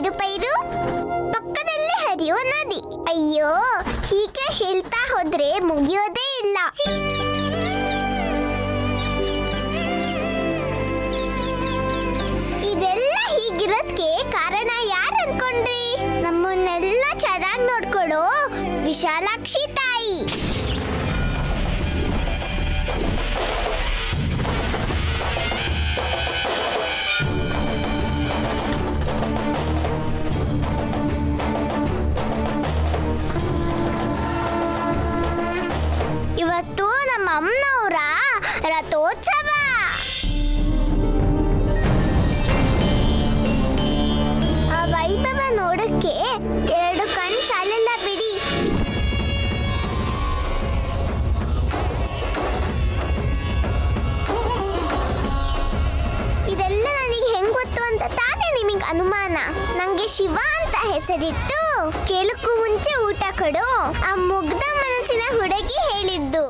ಹಸಿರು ಪೈರು, ಪಕ್ಕದಲ್ಲೇ ಹರಿಯೋ ನದಿ. ಅಯ್ಯೋ, ಹೀಗೆ ಹೇಳ್ತಾ ಹೋದ್ರೆ ಮುಗಿಯೋದೇ ಇಲ್ಲ. ಇದೆಲ್ಲ ಹೀಗಿರೋದಕ್ಕೆ ಕಾರಣ ಯಾರು ಅನ್ಕೊಂಡ್ರಿ? ನಮ್ಮನ್ನೆಲ್ಲ ಚೆನ್ನಾಗಿ ನೋಡ್ಕೊಡೋ ವಿಶಾಲಾಕ್ಷಿ ತಾಯಿ. ಇವತ್ತು ನಮ್ಮ ಅಮ್ಮನವರ ರಥೋತ್ಸವ. ಆ ವೈಭವ ನೋಡಕ್ಕೆ 2 ಕಣ್ಣು ಸಾಲಲ್ಲ ಬಿಡಿ. ಇದೆಲ್ಲ ನನಗೆ ಹೆಂಗ್ ಗೊತ್ತು ಅಂತ ತಾನೇ ನಿಮಗೆ ಅನುಮಾನ. ನಂಗೆ ಶಿವ ಅಂತ ಹೆಸರಿಟ್ಟು ಕೇಳಕ್ಕೂ ಮುಂಚೆ ಊಟ ಕೊಡು ಆ ಮುಗ್ಧ ಮನಸ್ಸಿನ ಹುಡುಗಿ ಹೇಳಿದ್ದು.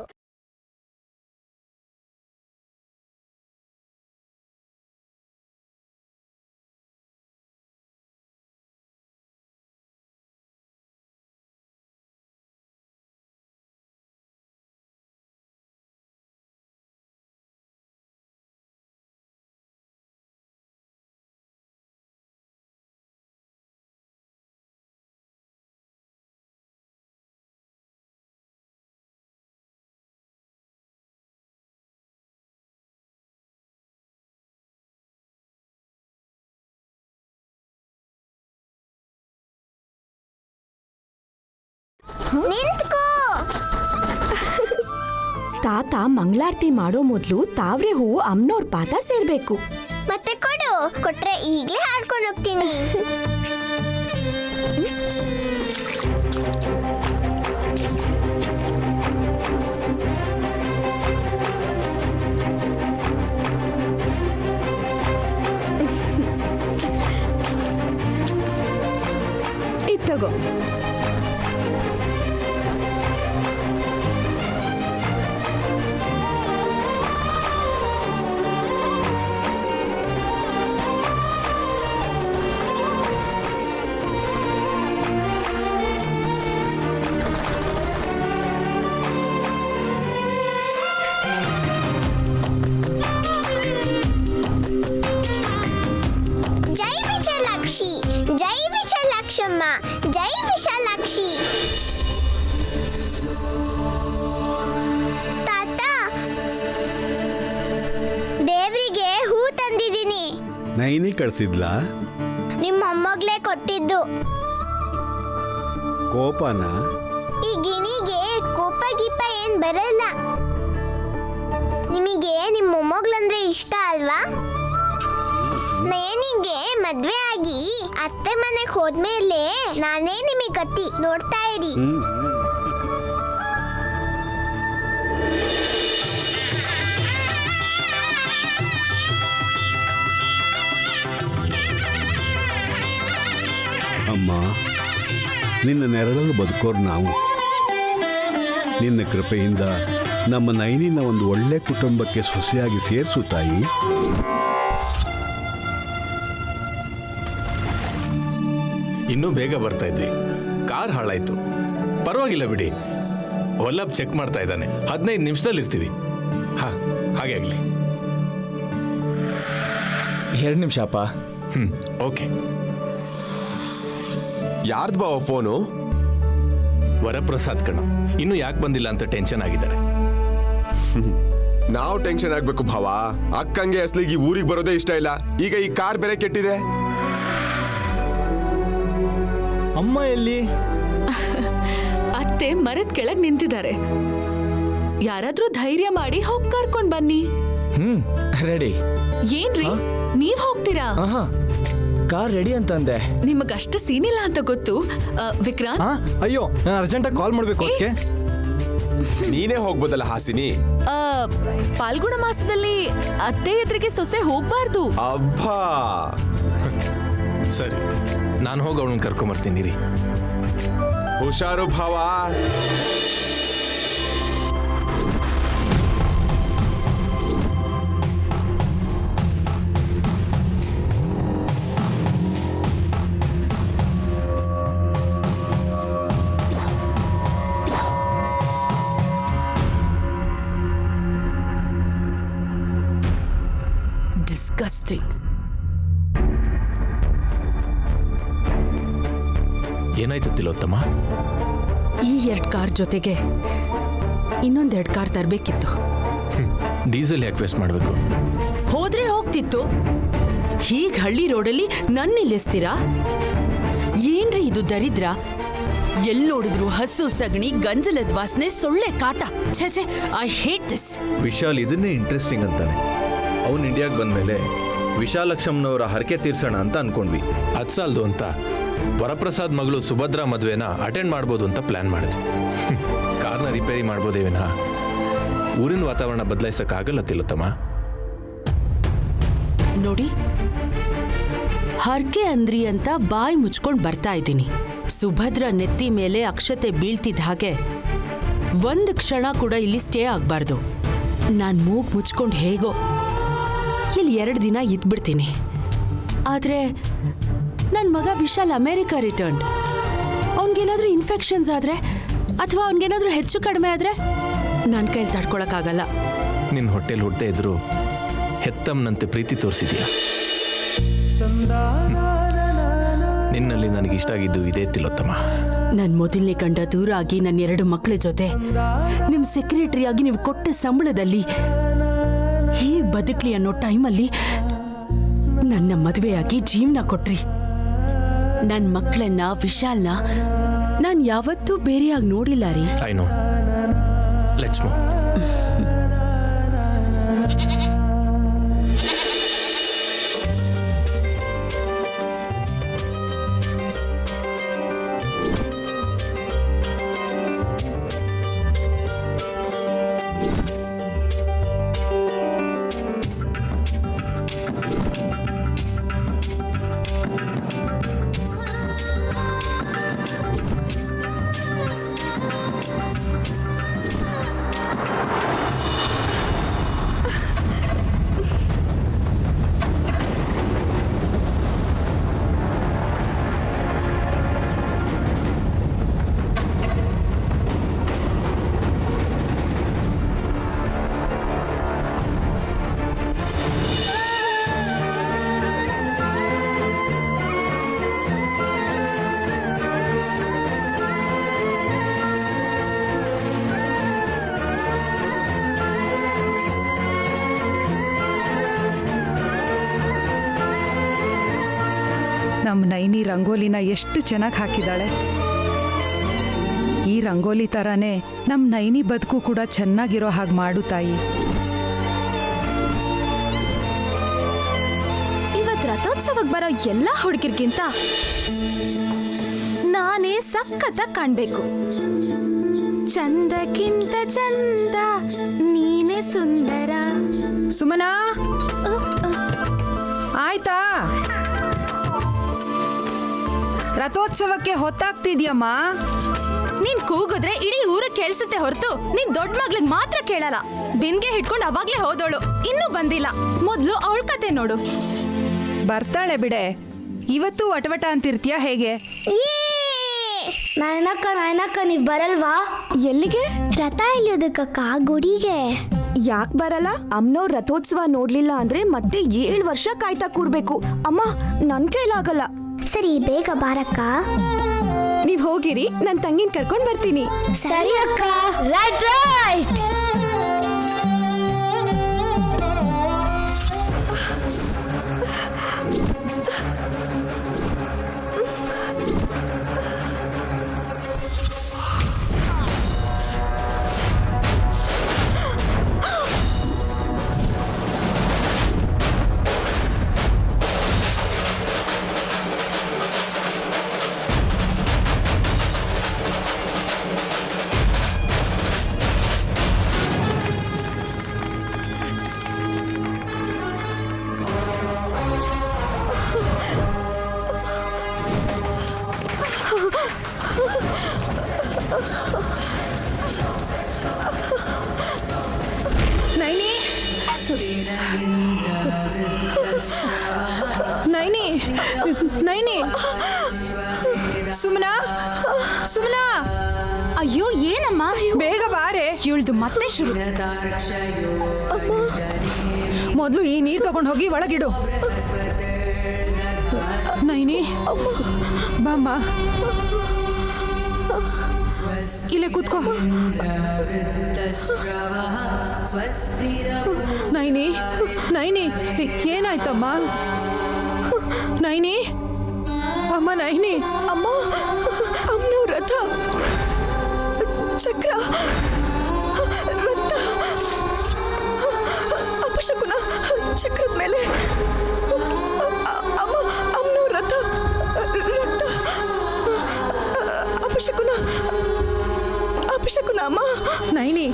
ನಿಂತ್ಕೋ. ತಾತ ಮಂಗಳಾರತಿ ಮಾಡೋ ಮೊದಲು ತಾವ್ರೆ ಹೂವು ಅಮ್ಮನವ್ರ ಪಾದ ಸೇರ್ಬೇಕು. ಮತ್ತೆ ಕೊಡು, ಕೊಟ್ರೆ ಈಗ್ಲೇ ಹಾಡ್ಕೊಂಡು ಹೋಗ್ತೀನಿ. ಇತ್ತಗೋ. ಜೈ ವಿಶಾಲಾಕ್ಷಿ, ಜೈ ವಿಶಾಲಾಕ್ಷಮ್ಮ, ಜೈ ವಿಶಾಲಾಕ್ಷಿ. ತಾತ, ದೇವ್ರಿಗೆ ಹೂ ತಂದಿದ್ದೀನಿ. ನೈನಿ ಕಳ್ಸಿದ್ಲಾ? ನಿಮ್ಮ ಮೊಮ್ಮಗಳೇ ಕೊಟ್ಟಿದ್ದು. ಕೋಪನ? ಈ ಗಿಣಿಗೆ ಕೋಪ ಗೀಪ ಏನ್ ಬರಲ್ಲ. ನಿಮಗೆ ನಿಮ್ಮ ಮೊಮ್ಮಗಳಂದ್ರೆ ಇಷ್ಟ ಅಲ್ವಾ? ನಯನಿಗೆ ಮದ್ವೆ ಆಗಿ ಅತ್ತೆ ಮನೆಗೆ ಹೋದ್ಮೇಲೆ ನಾನೇ ನಿಮಗೆ ಗತಿ. ನೋಡ್ತಾ ಇರಿ. ಅಮ್ಮ, ನಿನ್ನ ನೆರಳಲ್ಲಿ ಬದುಕೋರು ನಾವು. ನಿನ್ನ ಕೃಪೆಯಿಂದ ನಮ್ಮ ನೈನಿನ ಒಂದು ಒಳ್ಳೆ ಕುಟುಂಬಕ್ಕೆ ಸೊಸೆಯಾಗಿ ಸೇರಿಸು ತಾಯಿ. ಇನ್ನೂ ಬೇಗ ಬರ್ತಾ ಇದ್ವಿ, ಕಾರ್ ಹಾಳಾಯ್ತು. ಪರವಾಗಿಲ್ಲ ಬಿಡಿ, ವಲ್ಲಭ್ ಚೆಕ್ ಮಾಡ್ತಾ ಇದ್ದಾನೆ. 15 ನಿಮಿಷದಲ್ಲಿ ಇರ್ತೀವಿ. ಹಾಗೆ ಆಗಲಿ. 2 ನಿಮಿಷ ಅಪ್ಪ. ಓಕೆ. ಯಾರ್ದು ಬಾವ ಫೋನು? ವರಪ್ರಸಾದ್ ಕಣ. ಇನ್ನೂ ಯಾಕೆ ಬಂದಿಲ್ಲ ಅಂತ ಟೆನ್ಷನ್ ಆಗಿದ್ದಾರೆ. ನಾವು ಟೆನ್ಷನ್ ಆಗ್ಬೇಕು ಭಾವ. ಅಕ್ಕಂಗೆ ಅಸ್ಲಿಗೆ ಊರಿಗೆ ಬರೋದೇ ಇಷ್ಟ ಇಲ್ಲ. ಈಗ ಈ ಕಾರ್ ಬೇರೆ ಕೆಟ್ಟಿದೆ. ಅಮ್ಮ ಎಲ್ಲಿ? ಅತ್ತೆ ಮರದ ಕೆಳಗ್ ನಿಂತಿದ್ದಾರೆ. ಯಾರಾದ್ರೂ ಧೈರ್ಯ ಮಾಡಿ ಹೋಗ್ ಕರ್ಕೊಂಡ್ ಬನ್ನಿ. ರೆಡಿ. ಏನ್ರಿ ನೀವ್ ಹೋಗ್ತೀರಾ? ಕಾರ್ ರೆಡಿ ಅಂತಂದೆ. ನಿಮಗಷ್ಟ ಸೀನ್ ಇಲ್ಲ ಅಂತ ಗೊತ್ತು. ವಿಕ್ರಾಂತ್, ಅಯ್ಯೋ, ನಾನು ಅರ್ಜೆಂಟಾಗಿ ಕಾಲ್ ಮಾಡ್ಬೇಕು ಅದಕ್ಕೆ. ನೀನೇ ಹೋಗ್ಬೋದಲ್ಲ ಹಾಸಿನಿ. ಪಾಲ್ಗುಣ ಮಾಸದಲ್ಲಿ ಅತ್ತೆ ಎದುರಿಗೆ ಸೊಸೆ ಹೋಗ್ಬಾರ್ದು. ಅಬ್ಬಾ, ಸರಿ, ನಾನು ಹೋಗಿ ಅವಳನ್ನ ಕರ್ಕೊಂಬರ್ತೀನಿ ರೀ. ಹುಷಾರು ಭಾವ. ಏನಾಯ್ತು ತಿಲೋತ್ತಮ? ಈ 2 ಕಾರ್ ಜೊತೆಗೆ ಇನ್ನೊಂದ್ 2 ಕಾರ್ ತರಬೇಕಿತ್ತು. ಡೀಸೆಲ್ ಯಾಕೆ ವೇಸ್ಟ್ ಮಾಡಬೇಕು? ಹೋದ್ರೆ ಹೋಗ್ತಿತ್ತು. ಹೀಗ್ ಹಳ್ಳಿ ರೋಡಲ್ಲಿ ನನ್ನ ನಿಲ್ಲಿಸ್ತೀರಾ? ಏನ್ರಿ ಇದು ದರಿದ್ರ? ಎಲ್ಲಿ ನೋಡಿದ್ರು ಹಸು ಸಗಣಿ, ಗಂಜಲದ ವಾಸನೆ, ಸೊಳ್ಳೆ ಕಾಟ. ಛೇ, ಐ ಹೇಟ್ ದಿಸ್. ವಿಶಾಲ್ ಇದನ್ನೇ ಇಂಟ್ರೆಸ್ಟಿಂಗ್ ಅಂತಾನೆ. ಅವನು ಇಂಡಿಯಾಗೆ ಬಂದಮೇಲೆ ವಿಶಾಲಕ್ಷಮ್ನವರ ಹರಕೆ ತೀರ್ಸೋಣ ಅಂತ ಅನ್ಕೊಂಡ್ವಿ. ಅದು ಸಾಲದು ಅಂತ ವರಪ್ರಸಾದ್ ಮಗಳು ಸುಭದ್ರಾ ಮದುವೆನ ಅಟೆಂಡ್ ಮಾಡ್ಬೋದು ಅಂತ ಪ್ಲಾನ್ ಮಾಡಿದ್ವಿ. ಕಾರ್ನ ರಿಪೇರಿ ಮಾಡ್ಬೋದೇ ವಿನಃ ಊರಿನ ವಾತಾವರಣ ಬದಲಾಯಿಸೋಕ್ಕಾಗಲ್ಲ ತಿಲೋತ್ತಮ. ನೋಡಿ, ಹರ್ಕೆ ಅಂದ್ರಿ ಅಂತ ಬಾಯಿ ಮುಚ್ಕೊಂಡ್ ಬರ್ತಾ ಇದ್ದೀನಿ. ಸುಭದ್ರ ನೆತ್ತಿ ಮೇಲೆ ಅಕ್ಷತೆ ಬೀಳ್ತಿದ್ದ ಹಾಗೆ 1 ಕ್ಷಣ ಕೂಡ ಇಲ್ಲಿ ಸ್ಟೇ ಆಗ್ಬಾರ್ದು. ನಾನ್ ಮೂಗ್ ಮುಚ್ಕೊಂಡು ಹೇಗೋ ಇಲ್ಲಿ 2 ದಿನ ಇದ್ಬಿಡ್ತೀನಿ. ಆದ್ರೆ ನನ್ನ ಮಗ ವಿಶಾಲ್ ಅಮೆರಿಕ ರಿಟರ್ನ್. ಅವನಿಗೇನಾದ್ರೂ ಇನ್ಫೆಕ್ಷನ್ಸ್ ಆದ್ರೆ ಅಥವಾ ಅವನಿಗೇನಾದ್ರೂ ಹೆಚ್ಚು ಕಡಿಮೆ ಆದ್ರೆ ನನ್ನ ಕೈಲಿ ತಡ್ಕೊಳಕ್ಕಾಗಲ್ಲ. ನಿನ್ನ ಹೊಟ್ಟೆಲಿ ಹುಟ್ಟದೇ ಇದ್ರು ಹೆತ್ತಮ್ಮನಂತೆ ಪ್ರೀತಿ ತೋರಿಸಿದೀಯ. ನಿನ್ನಲ್ಲಿ ನನಗಿಷ್ಟ ಆಗಿದ್ದು ಇದೇ ತಿಲೋತ್ತಮ. ನನ್ನ ಮೊದಲನೇ ಗಂಡ ದೂರ ಆಗಿ ನನ್ನ 2 ಮಕ್ಕಳ ಜೊತೆ ನಿಮ್ ಸೆಕ್ರೆಟರಿ ಆಗಿ ನೀವು ಕೊಟ್ಟ ಸಂಬಳದಲ್ಲಿ ಹೀಗೆ ಬದುಕ್ಲಿ ಅನ್ನೋ ಟೈಮಲ್ಲಿ ನನ್ನ ಮದುವೆಯಾಗಿ ಜೀವನ ಕೊಟ್ರಿ. ನನ್ನ ಮಕ್ಕಳನ್ನ, ವಿಶಾಲ್ನ ನಾನು ಯಾವತ್ತೂ ಬೇರೆಯಾಗಿ ನೋಡಿಲ್ಲ ರೀ. I know. Let's move. ನಮ್ಮ ನೈನಿ ರಂಗೋಲಿನ ಎಷ್ಟು ಚೆನ್ನಾಗಿ ಹಾಕಿದಾಳೆ. ಈ ರಂಗೋಲಿ ಥರನೇ ನಮ್ಮ ನೈನಿ ಬದುಕು ಕೂಡ ಚೆನ್ನಾಗಿರೋ ಹಾಗೆ ಮಾಡು ತಾಯಿ. ಇವತ್ತು ರಥೋತ್ಸವಕ್ಕೆ ಬರೋ ಎಲ್ಲ ಹುಡುಗಿರ್ಗಿಂತ ನಾನೇ ಸಖತ್ತಾಗಿ ಕಾಣ್ಬೇಕು. ಚಂದಕ್ಕಿಂತ ಚಂದ ನೀನೇ ಸುಂದರ. ಸುಮನಾ, ಆಯ್ತಾ? ರಥೋತ್ಸವಕ್ಕೆ ಹೊತ್ತಾಗ್ತಿದ್ಯಮ್ಮ. ನೀನ್ ಕೂಗಿದ್ರೆ ಇಡೀ ಊರು ಕೇಳಿಸುತ್ತೆ ಹೊರತು ನೀನ್ ದೊಡ್ಡ ಮಗ್ಳಿಗೆ ಮಾತ್ರ ಕೇಳಲ್ಲ. ಬಿನ್ಗೆ ಹಿಡ್ಕೊಂಡು ಅವಾಗ್ಲೇ ಹೋದೋಳು, ಇನ್ನೂ ಬಂದಿಲ್ಲ. ಮೊದ್ಲು ಅವಳ ಕತೆ ನೋಡು. ಬರ್ತಾಳೆ ಬಿಡೆ. ಇವತ್ತು ವಟವಟ ಅಂತಿರ್ತೀಯ ಹೇಗೆ? ನಾಯನಕ್ಕ ನೀವ್ ಬರಲ್ವಾ? ಎಲ್ಲಿಗೆ? ರಥ ಎಲ್ಲಿಯೋದಕ್ಕ ಗುಡಿಗೆ. ಯಾಕೆ ಬರಲ್ಲ? ಅಮ್ಮನವ್ರ ರಥೋತ್ಸವ ನೋಡ್ಲಿಲ್ಲ ಅಂದ್ರೆ ಮತ್ತೆ 7 ವರ್ಷ ಕಾಯ್ತಾ ಕೂರ್ಬೇಕು. ಅಮ್ಮ, ನನ್ ಕೈಲಾಗಲ್ಲ. ಸರಿ, ಬೇಗ ಬಾರಕ್ಕ. ನೀವ್ ಹೋಗಿರಿ, ನನ್ ತಂಗಿನ ಕರ್ಕೊಂಡ್ ಬರ್ತೀನಿ. ಸರಿ ಅಕ್ಕ. ರೈಟ್. ನೈನಿ, ನೈನಿ, ನೈನಿ, ಸುಮನಾ, ಸುಮನಾ. ಅಯ್ಯೋ, ಏನಮ್ಮ? ಬೇಗ ಬಾರೆ. ಇವಳ್ದು ಮತ್ತೆ ಶುರು. ಮೊದಲು ಈ ನೀರು ತಗೊಂಡು ಹೋಗಿ ಒಳಗಿಡು. ನೈನಿ ಬಾಮ್ಮ ಇಲ್ಲೇ ಕೂತ್ಕೋ. ನೈನಿ ನೈನಿ ಏನಾಯ್ತಮ್ಮ? ನೈನಿ ಅಮ್ಮ ನೈನಿ ಅಮ್ಮ ಅಮ್ಮನವ್ರ ರಥ ಚಕ್ರ ರಕ್ತ ಅಪಶಕುನ ಚಕ್ರದ ಮೇಲೆ ಅಮ್ಮ ಅಮ್ಮನವ್ರ ರಥ ರಕ್ತ ಅಪಶಕುನ ಅಪಶಕುನ ಅಮ್ಮ. ನೈನಿ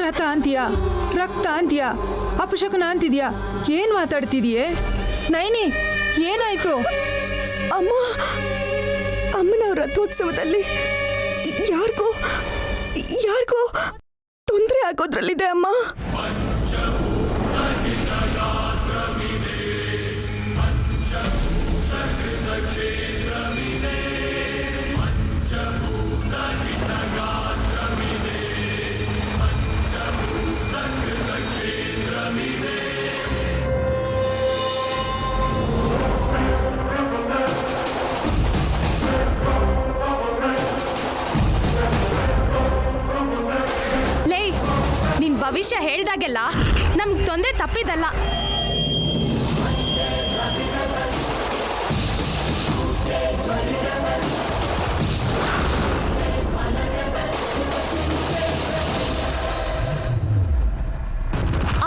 ರಥ ಅಂತೀಯಾ, ರಕ್ತ ಅಂತೀಯಾ, ಅಪಶಕುನ ಅಂತಿದ್ಯಾ? ಏನ್ ಮಾತಾಡ್ತಿದೀಯೇ ನೈನಿ? ಏನಾಯ್ತು? ಅಮ್ಮ ಅಮ್ಮನವ್ರ ರಥೋತ್ಸವದಲ್ಲಿ ಯಾರಿಗೋ ತೊಂದರೆ ಆಗೋದ್ರಲ್ಲಿದೆ ಅಮ್ಮ. ಭವಿಷ್ಯ ಹೇಳ್ದಾಗೆಲ್ಲ ನಮ್ಗೆ ತೊಂದರೆ ತಪ್ಪಿದಲ್ಲ.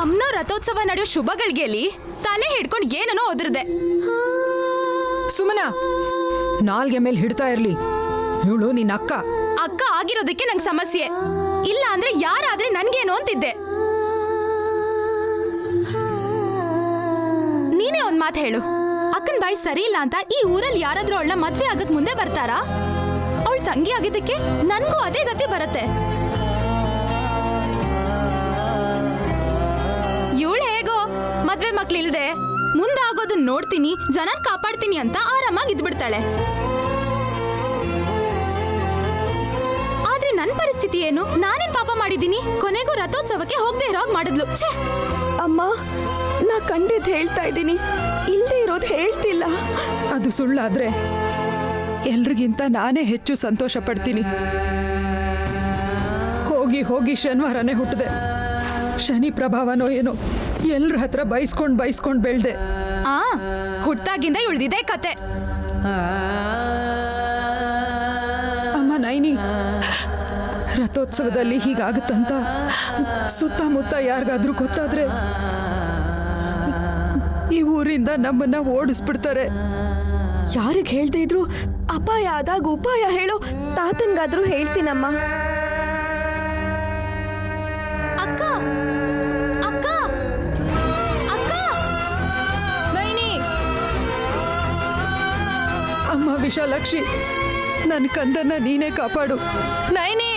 ಅಮ್ಮನೋ ರಥೋತ್ಸವ ನಡೆಯೋ ಶುಭಗಳಿಗೆಲಿ ತಲೆ ಹಿಡ್ಕೊಂಡು ಏನೋ ಒದರ್ದೆ. ಸುಮನ ನಾಲ್ಗೆ ಮೇಲೆ ಹಿಡ್ತಾ ಇರ್ಲಿ, ಇವಳು ನಿನ್ನ ಅಕ್ಕ. ಅಕ್ಕ ಆಗಿರೋದಕ್ಕೆ ನಂಗೆ ಸಮಸ್ಯೆ ಇಲ್ಲ ಅಂದ್ರೆ ಯಾರಾದ್ರೆ ನನ್ಗೇನು ಅಂತಿದ್ದೆ. ನೀನೇ ಒಂದ್ ಮಾತು ಹೇಳು, ಅಕ್ಕನ ಬಾಯಿ ಸರಿ ಇಲ್ಲ ಅಂತ ಈ ಊರಲ್ಲಿ ಯಾರಾದ್ರೂ ಅವಳನ್ನ ಮದ್ವೆ ಆಗಕ್ ಮುಂದೆ ಬರ್ತಾರಾ? ಅವಳು ತಂಗಿ ಆಗಿದ್ದಕ್ಕೆ ನನ್ಗೂ ಅದೇ ಗತಿ ಬರುತ್ತೆ. ಇವಳು ಹೇಗೋ ಮದ್ವೆ ಮಕ್ಳಿಲ್ದೆ ಮುಂದಾಗೋದನ್ನ ನೋಡ್ತೀನಿ, ಜನನ್ ಕಾಪಾಡ್ತೀನಿ ಅಂತ ಆರಾಮಾಗಿ ಇದ್ಬಿಡ್ತಾಳೆ. ಆದ್ರೆ ನನ್ ಪರಿಸ್ಥಿತಿ ಏನು? ನಾನೇನ್ ಪಾಪ ಮಾಡಿದೀನಿ? ಕೊನೆಗೂ ರಥೋತ್ಸವಕ್ಕೆ ಹೋಗದೆ ಇರೋಗ್ ಮಾಡಿದ್ಲು. ಅಮ್ಮ, ನಾ ಕಂಡಿದ್ದು ಹೇಳ್ತಾ ಇದ್ದೀನಿ, ಇಲ್ಲದೆ ಇರೋದು ಹೇಳ್ತಿಲ್ಲ. ಅದು ಸುಳ್ಳಾದ್ರೆ ಎಲ್ರಿಗಿಂತ ನಾನೇ ಹೆಚ್ಚು ಸಂತೋಷ ಪಡ್ತೀನಿ. ಹೋಗಿ ಹೋಗಿ ಶನಿವಾರನೇ ಹುಟ್ಟಿದೆ. ಶನಿ ಪ್ರಭಾವನೋ ಏನೋ, ಎಲ್ರ ಹತ್ರ ಬೈಸ್ಕೊಂಡ್ ಬೆಳ್ದೆ. ಹುಟ್ಟಾಗಿಂದ ಉಳ್ದಿದೆ ಕತೆ. ಅಮ್ಮ ನೈನಿ, ರಥೋತ್ಸವದಲ್ಲಿ ಹೀಗಾಗುತ್ತಂತ ಸುತ್ತಮುತ್ತ ಯಾರಿಗಾದ್ರೂ ಗೊತ್ತಾದ್ರೆ ಈ ಊರಿಂದ ನಮ್ಮನ್ನ ಓಡಿಸ್ಬಿಡ್ತಾರೆ. ಯಾರಿಗೆ ಹೇಳ್ದೆ ಇದ್ರು ಅಪಾಯ ಆದಾಗ ಉಪಾಯ ಹೇಳೋ ತಾತನ್ಗಾದ್ರೂ ಹೇಳ್ತೀನಮ್ಮ. ಅಕ್ಕ ಅಕ್ಕ ಅಕ್ಕ ನೈನಿ, ಅಮ್ಮ ವಿಶಾಲಾಕ್ಷಿ, ನನ್ನ ಕಂದನ್ನ ನೀನೇ ಕಾಪಾಡು. ನೈನಿ,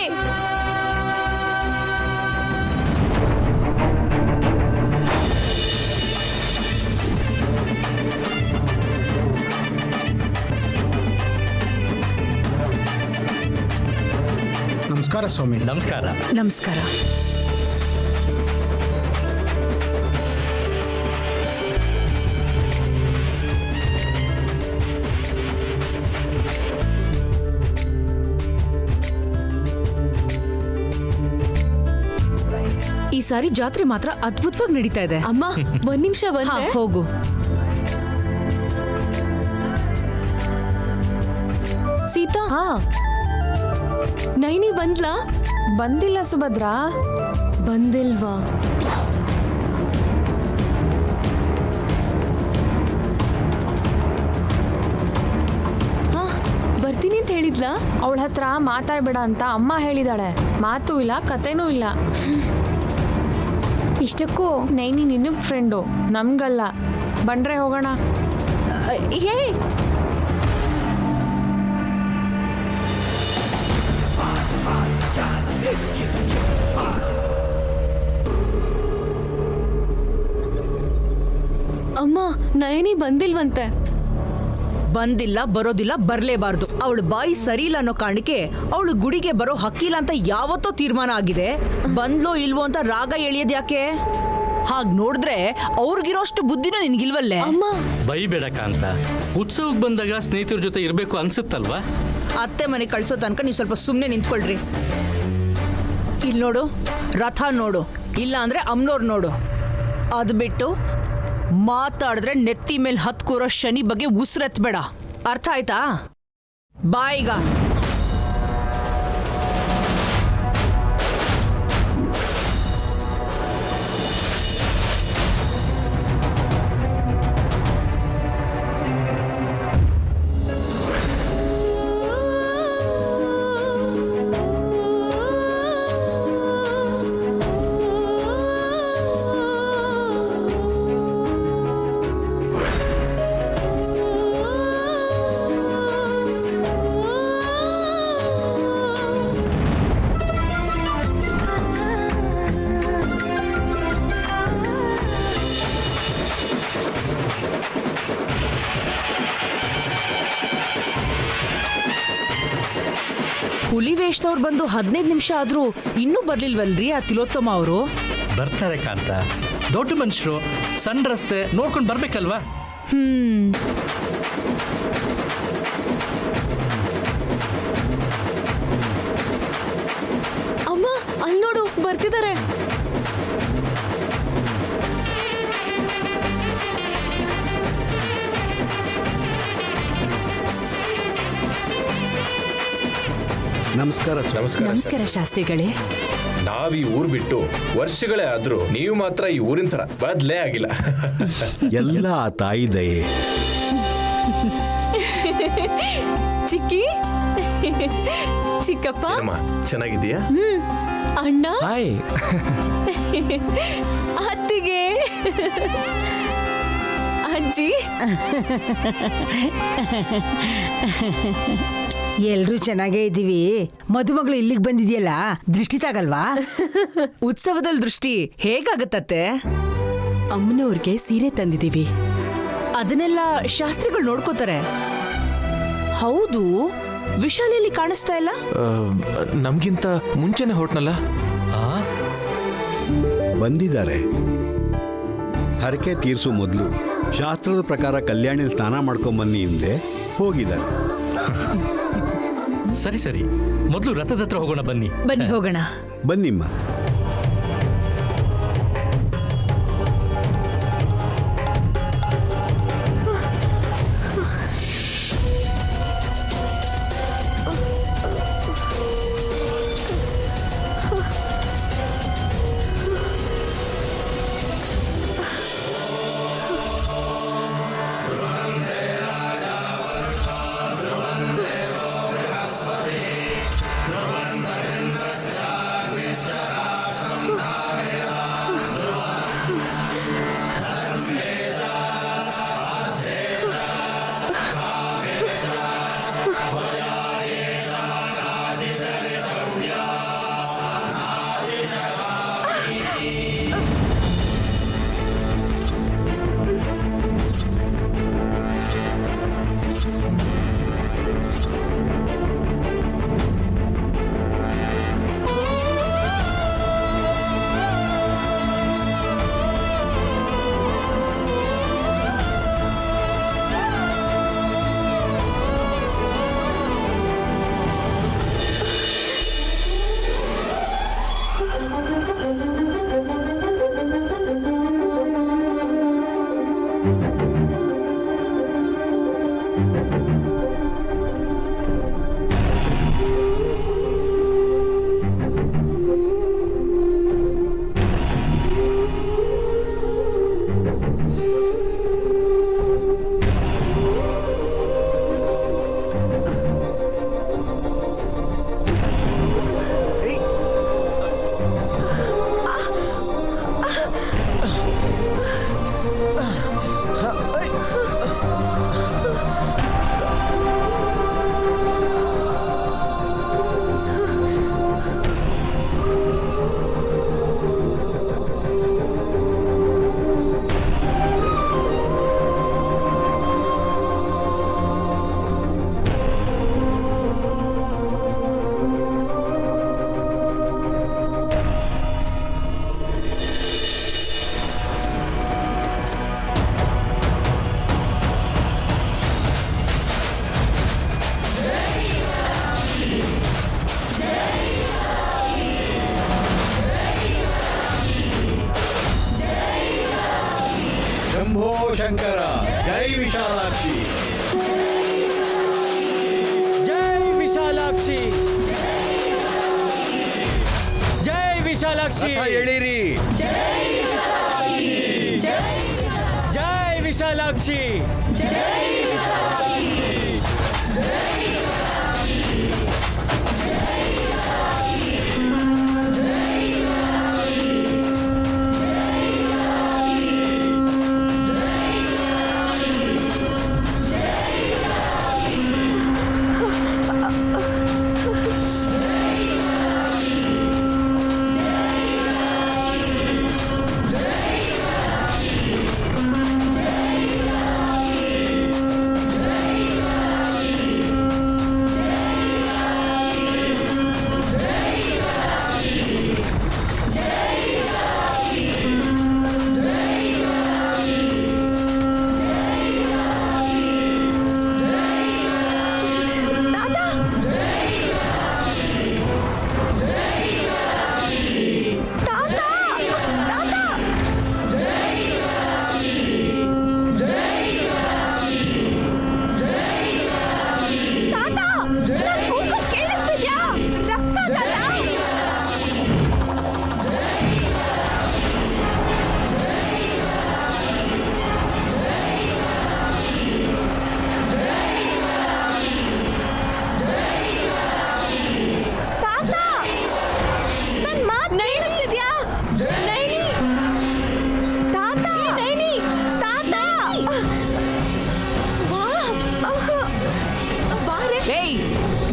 ನಮಸ್ಕಾರ ಸ್ವಾಮಿ. ನಮಸ್ಕಾರ. ನಮಸ್ಕಾರ. ಈ ಸಾರಿ ಜಾತ್ರೆ ಮಾತ್ರ ಅದ್ಭುತವಾಗಿ ನಡೀತಾ ಇದೆ. ಅಮ್ಮ ಒಂದ್ ನಿಮಿಷ ಹೋಗು. ಸೀತಾ, ನೈನಿ ಬಂದ್ಲಾ? ಬಂದಿಲ್ಲ ಸುಭದ್ರಾ. ಬಂದಿಲ್ವಾ? ಬರ್ತೀನಿ ಅಂತ ಹೇಳಿದ್ಲಾ? ಅವಳ ಹತ್ರ ಮಾತಾಡ್ಬೇಡ ಅಂತ ಅಮ್ಮ ಹೇಳಿದಾಳೆ. ಮಾತು ಇಲ್ಲ, ಕತೆನೂ ಇಲ್ಲ. ಇಷ್ಟಕ್ಕೂ ನೈನಿ ನಿನ್ನ ಫ್ರೆಂಡು, ನಮ್ಗಲ್ಲ. ಬಂದ್ರೆ ಹೋಗೋಣ. ಹೇ, ಅಮ್ಮ ನಯನಿ ಬಂದಿಲ್ವಂತೆ. ಬಂದಿಲ್ಲ, ಬರೋದಿಲ್ಲ, ಬರ್ಲೇಬಾರ್ದು. ಅವಳು ಬಾಯಿ ಸರಿ ಇಲ್ಲ ಅನ್ನೋ ಕಾರಣಕ್ಕೆ ಅವಳು ಗುಡಿಗೆ ಬರೋ ಹಕ್ಕಿಲ್ಲ ಅಂತ ಯಾವತ್ತೋ ತೀರ್ಮಾನ ಆಗಿದೆ. ಬಂದ್ಲೋ ಇಲ್ವೋ ಅಂತ ರಾಗ ಎಳಿಯೋದ್ ಯಾಕೆ? ಹಾಗ್ ನೋಡಿದ್ರೆ ಅವ್ರಿಗಿರೋಷ್ಟು ಬುದ್ಧಿನೂ ನಿನ್ಗಿಲ್ವಲ್ಲೇ. ಬೈಬೇಡ ಕಾಂತ, ಉತ್ಸವಕ್ಕೆ ಬಂದಾಗ ಸ್ನೇಹಿತರ ಜೊತೆ ಇರಬೇಕು ಅನ್ಸುತ್ತಲ್ವಾ? ಅತ್ತೆ ಮನೆ ಕಳ್ಸೋ ತನಕ ನೀವು ಸ್ವಲ್ಪ ಸುಮ್ಮನೆ ನಿಂತ್ಕೊಳ್ರಿ. ಇಲ್ಲಿ ನೋಡು, ರಥ ನೋಡು, ಇಲ್ಲ ಅಂದ್ರೆ ಅಮ್ನೋರ್ ನೋಡು. ಅದು ಬಿಟ್ಟು ಮಾತಾಡಿದ್ರೆ ನೆತ್ತಿ ಮೇಲೆ ಹತ್ಕೂರೋ ಶನಿ ಬಗ್ಗೆ ಉಸಿರೆತ್ಬೇಡ. ಅರ್ಥ ಆಯ್ತಾ? ಬಾಯಿಗ. ಹುಲಿ ವೇಷದವ್ರು ಬಂದು 15 ನಿಮಿಷ ಆದ್ರೂ ಇನ್ನೂ ಬರ್ಲಿಲ್ವಲ್ರಿ ಆ ತಿಲೋತ್ತಮ ಅವರು? ಬರ್ತಾರೆ ಕಾಂತ, ದೊಡ್ಡ ಮನುಷ್ಯರು, ಸಣ್ಣ ರಸ್ತೆ ನೋಡ್ಕೊಂಡು ಬರ್ಬೇಕಲ್ವಾ? ಅಮ್ಮ ಅಲ್ಲಿ ನೋಡು, ಬರ್ತಿದ್ದಾರೆ. ನಮಸ್ಕಾರ ಸರ್. ನಮಸ್ಕಾರ ಶಾಸ್ತ್ರಿಗಳೇ. ನಾವ್ ಈ ಊರ್ ಬಿಟ್ಟು ವರ್ಷಗಳೇ ಆದ್ರೂ ನೀವು ಮಾತ್ರ ಈ ಊರಿನ ತರ ಬದ್ಲೇ ಆಗಿಲ್ಲ. ಎಲ್ಲ ಆ ತಾಯಿ ದಯೆ. ಚಿಕ್ಕಿ, ಚಿಕ್ಕಪ್ಪ, ಚೆನ್ನಾಗಿದ್ದೀಯಾ? ಅಣ್ಣ, ಹಾಯ್. ಅತ್ತಿಗೆ, ಅಜ್ಜಿ. ಎಲ್ರೂ ಚೆನ್ನಾಗೇ ಇದ್ದೀವಿ. ಮದುಮಗಳು ಇಲ್ಲಿಗೆ ಬಂದಿದೆಯಲ್ಲ, ದೃಷ್ಟಿ ತಾಗಲ್ವಾ? ಉತ್ಸವದಲ್ಲಿ ದೃಷ್ಟಿ ಹೇಗಾಗತ್ತತ್ತೆ? ಅಮ್ಮನವ್ರಿಗೆ ಸೀರೆ ತಂದಿದ್ದೀವಿ. ಅದನ್ನೆಲ್ಲ ಶಾಸ್ತ್ರಿಗಳು ನೋಡ್ಕೋತಾರೆ. ಹೌದು, ವಿಶಾಲೆಯಲ್ಲಿ ಕಾಣಿಸ್ತಾ ಇಲ್ಲ. ನಮ್ಗಿಂತ ಮುಂಚೆನೆ ಹೊರಟ್ನಲ್ಲ. ಬಂದಿದ್ದಾರೆ. ಹರಕೆ ತೀರಿಸೋ ಮೊದಲು ಶಾಸ್ತ್ರದ ಪ್ರಕಾರ ಕಲ್ಯಾಣಿ ಸ್ನಾನ ಮಾಡ್ಕೊಂಬನ್ನಿ ಹಿಂದೆ ಹೋಗಿದ್ದಾರೆ. ಸರಿ ಸರಿ, ಮೊದಲು ರಥದ ಹತ್ರ ಹೋಗೋಣ ಬನ್ನಿ. ಬನ್ನಿ ಹೋಗೋಣ. ಬನ್ನಿಮ್ಮ. ಶಂಕರ ಜೈ ವಿಶಾಲಾಕ್ಷಿ ಜೈ ವಿಶಾಲಾಕ್ಷಿ ಜೈ ವಿಶಾಲಾಕ್ಷಿ ರಥ ಎಳೀರಿ ಜೈ ವಿಶಾಲಾಕ್ಷಿ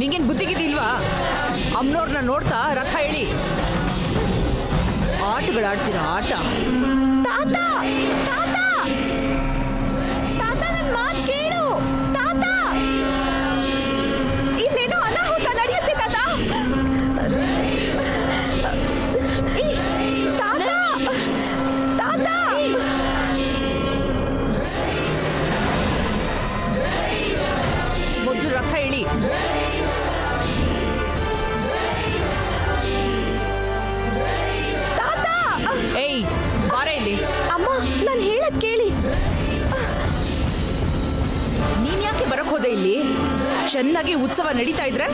ನಿಂಗೇನ್ ಬುದ್ಧಿಗಿದಿಲ್ವಾ? ಅಮ್ಮನವ್ರನ್ನ ನೋಡ್ತಾ ರಥ ಹೇಳಿ ಆಟಗಳಾಡ್ತೀರಾ ಆಟ. ತಾತ ತಾತ ತಾತ ನನ್ನ ಮಾತು ಕೇಳು ತಾತ. ಇಲ್ಲೇನೋ ಅನಾಹುತ ನಡೆಯುತ್ತೆ ತಾತ. ತಾತ ತಾತ ಮೊದಲು ರಥ ಹೇಳಿ. ಏಯ್ ಬಾರ ಇಲ್ಲಿ. ಅಮ್ಮ ನಾನು ಹೇಳದ್ ಕೇಳಿ. ನೀನ್ ಯಾಕೆ ಬರಕ್ ಹೋದೆ ಇಲ್ಲಿ? ಚೆನ್ನಾಗಿ ಉತ್ಸವ ನಡೀತಾ ಇದ್ರೆ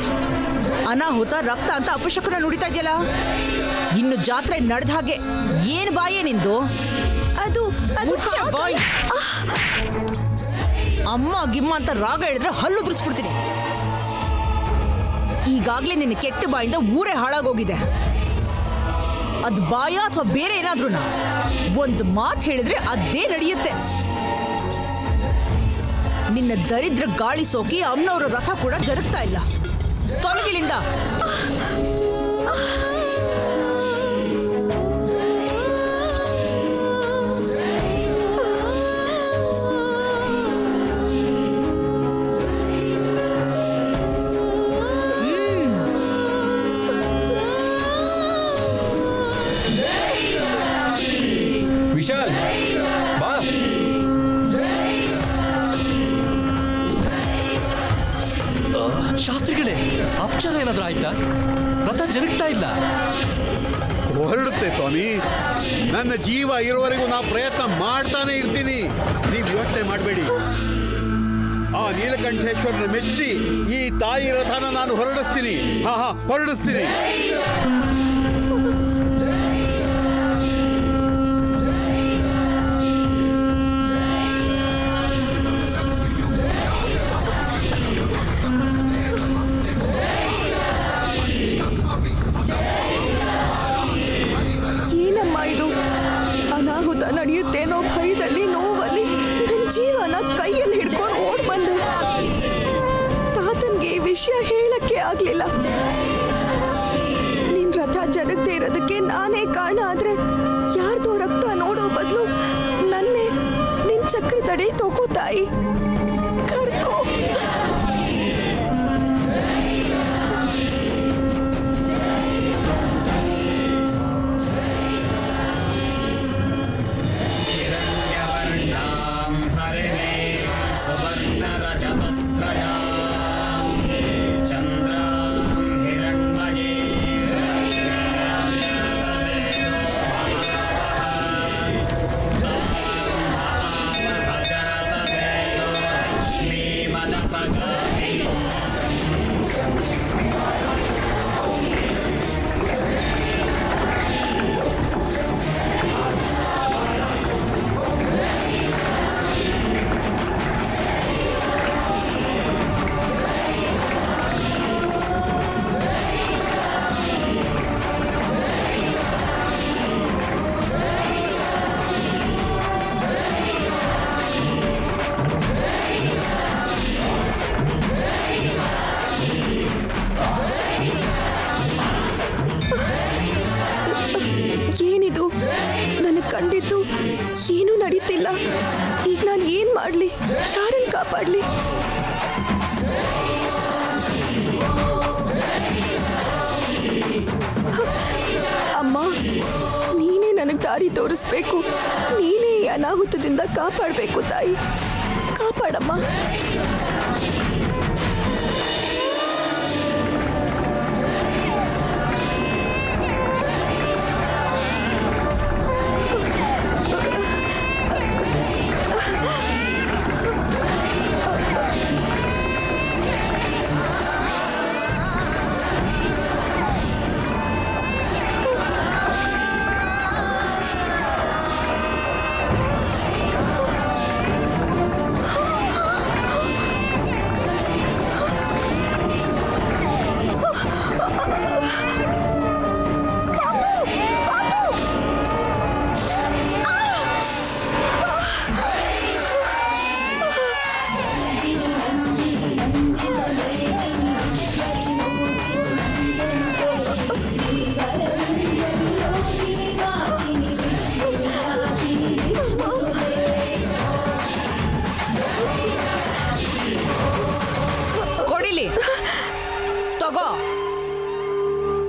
ಅನಾಹುತ ರಕ್ತ ಅಂತ ಅಪಶಕನ ನುಡಿತಾ ಇದೆಯಲ್ಲ. ಇನ್ನು ಜಾತ್ರೆ ನಡೆದ ಹಾಗೆ ಏನ್ ಬಾಯೇ ನಿಂದು? ಅದು ಬಾಯ್. ಅಮ್ಮ ಗಿಮ್ಮ ಅಂತ ರಾಗ ಹೇಳಿದ್ರೆ ಹಲ್ಲು ಉದುರಿಸ್ಬಿಡ್ತೀನಿ. ಈಗಾಗ್ಲೇ ನಿನ್ನ ಕೆಟ್ಟ ಬಾಯಿಂದ ಊರೇ ಹಾಳಾಗೋಗಿದೆ. ಅದ್ ಬಾಯ ಅಥವಾ ಬೇರೆ ಏನಾದ್ರೂ ಒಂದು ಮಾತು ಹೇಳಿದ್ರೆ ಅದೇ ನಡೆಯುತ್ತೆ. ನಿನ್ನ ದರಿದ್ರ ಗಾಳಿ ಸೋಕಿ ಅಮ್ಮನವರ ರಥ ಕೂಡ ಜರುಗ್ತಾ ಇಲ್ಲ. ತೊಲಗಿಲಿಂದ. ವಿಶಾಲ್ ಬಾ. ಶಾಸ್ತ್ರಿಗಳೇ, ಅಪಚಾರ ಏನಾದ್ರೂ ಆಯ್ತಾ? ರಥ ಜರುಗ್ತಾ ಇಲ್ಲ. ಹೊರಡುತ್ತೆ ಸ್ವಾಮಿ. ನನ್ನ ಜೀವ ಇರುವವರೆಗೂ ನಾ ಪ್ರಯತ್ನ ಮಾಡ್ತಾನೆ ಇರ್ತೀನಿ. ನೀವು ಯೋಚನೆ ಮಾಡಬೇಡಿ. ಆ ನೀಲಕಂಠೇಶ್ವರನ ಮೆಚ್ಚಿ ಈ ತಾಯಿ ರಥನ ನಾನು ಹೊರಡಿಸ್ತೀನಿ. ಹೊರಡಿಸ್ತೀನಿ. ಏನಮ್ಮ ಇದು? ಅನಾಹುತ ನಡೆಯುತ್ತೇನೋ ಭಯದಲ್ಲಿ ನೋವಲ್ಲಿ ನನ್ನ ಜೀವನ ಕೈಯಲ್ಲಿ ಹಿಡ್ಕೊಂಡು ಓಡ್ ಬಂದೆ. ತಾತನ್ಗೆ ಈ ವಿಷಯ ಹೇಳಕ್ಕೆ ಆಗ್ಲಿಲ್ಲ. ನಿನ್ ರಥ ಜರುಗದೆ ಇರೋದಕ್ಕೆ ನಾನೇ ಕಾರಣ ಆದ್ರೆ ಯಾರ್ದೋ ರಕ್ತ ನೋಡೋ ಬದಲು ನನ್ನೇ ನಿನ್ ಚಕ್ರ ತಡೆ ತಗೋ ತಾಯಿ. ಕರ್ಕೋ. ಚಂದ್ರ ಈಗ ನಾನು ಏನ್ ಮಾಡ್ಲಿ? ಯಾರನ್ನ ಕಾಪಾಡ್ಲಿ? ಅಮ್ಮ, ನೀನೇ ನನಗೆ ದಾರಿ ತೋರಿಸ್ಬೇಕು. ನೀನೇ ಈ ಅನಾಹುತದಿಂದ ಕಾಪಾಡಬೇಕು ತಾಯಿ. ಕಾಪಾಡಮ್ಮ.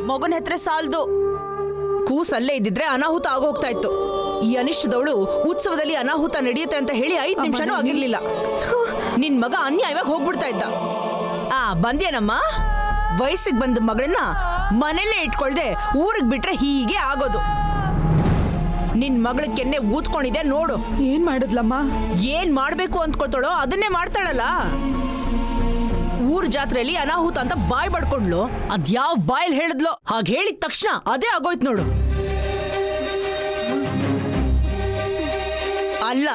ಮಗನ ಹೆತ್ರ ಸಾಲ್ದು. ಕೂಸಲ್ಲೇ ಇದ್ದಿದ್ರೆ ಅನಾಹುತ ಆಗೋಗ್ತಾ ಇತ್ತು. ಈ ಅನಿಷ್ಟದವಳು ಉತ್ಸವದಲ್ಲಿ ಅನಾಹುತ ನಡೆಯುತ್ತೆ ಅಂತ ಹೇಳಿ 5 ನಿಮಿಷನೂ ಆಗಿರ್ಲಿಲ್ಲ. ನಿನ್ ಮಗ ಅನ್ಯಾಯವಾಗಿ ಹೋಗ್ಬಿಡ್ತಾ ಇದ್ದ. ಬಂದ್ಯೇನಮ್ಮ? ವಯಸ್ಸಿಗೆ ಬಂದ ಮಗಳನ್ನ ಮನೆಯಲ್ಲೇ ಇಟ್ಕೊಳ್ದೆ ಊರಿಗೆ ಬಿಟ್ರೆ ಹೀಗೆ ಆಗೋದು. ನಿನ್ ಮಗಳ ಕೆನ್ನೆ ಊದ್ಕೊಂಡಿದೆ ನೋಡು. ಏನ್ ಮಾಡಿದ್ಲಮ್ಮ? ಏನ್ ಮಾಡ್ಬೇಕು ಅಂದ್ಕೊಳ್ತಾಳೋ ಅದನ್ನೇ ಮಾಡ್ತಾಳಲ್ಲ. ಊರ್ ಜಾತ್ರೆಯಲ್ಲಿ ಅನಾಹುತ ಅಂತ ಬಾಯ್ ಬಡ್ಕೊಂಡ್ಲು. ಅದ್ಯಾವ ಬಾಯಲ್ಲಿ ಹೇಳಿದ್ಲು, ಹಾಗೆ ಹೇಳಿದ ತಕ್ಷಣ ಅದೇ ಆಗೋಯ್ತು ನೋಡು. ಅಲ್ಲ,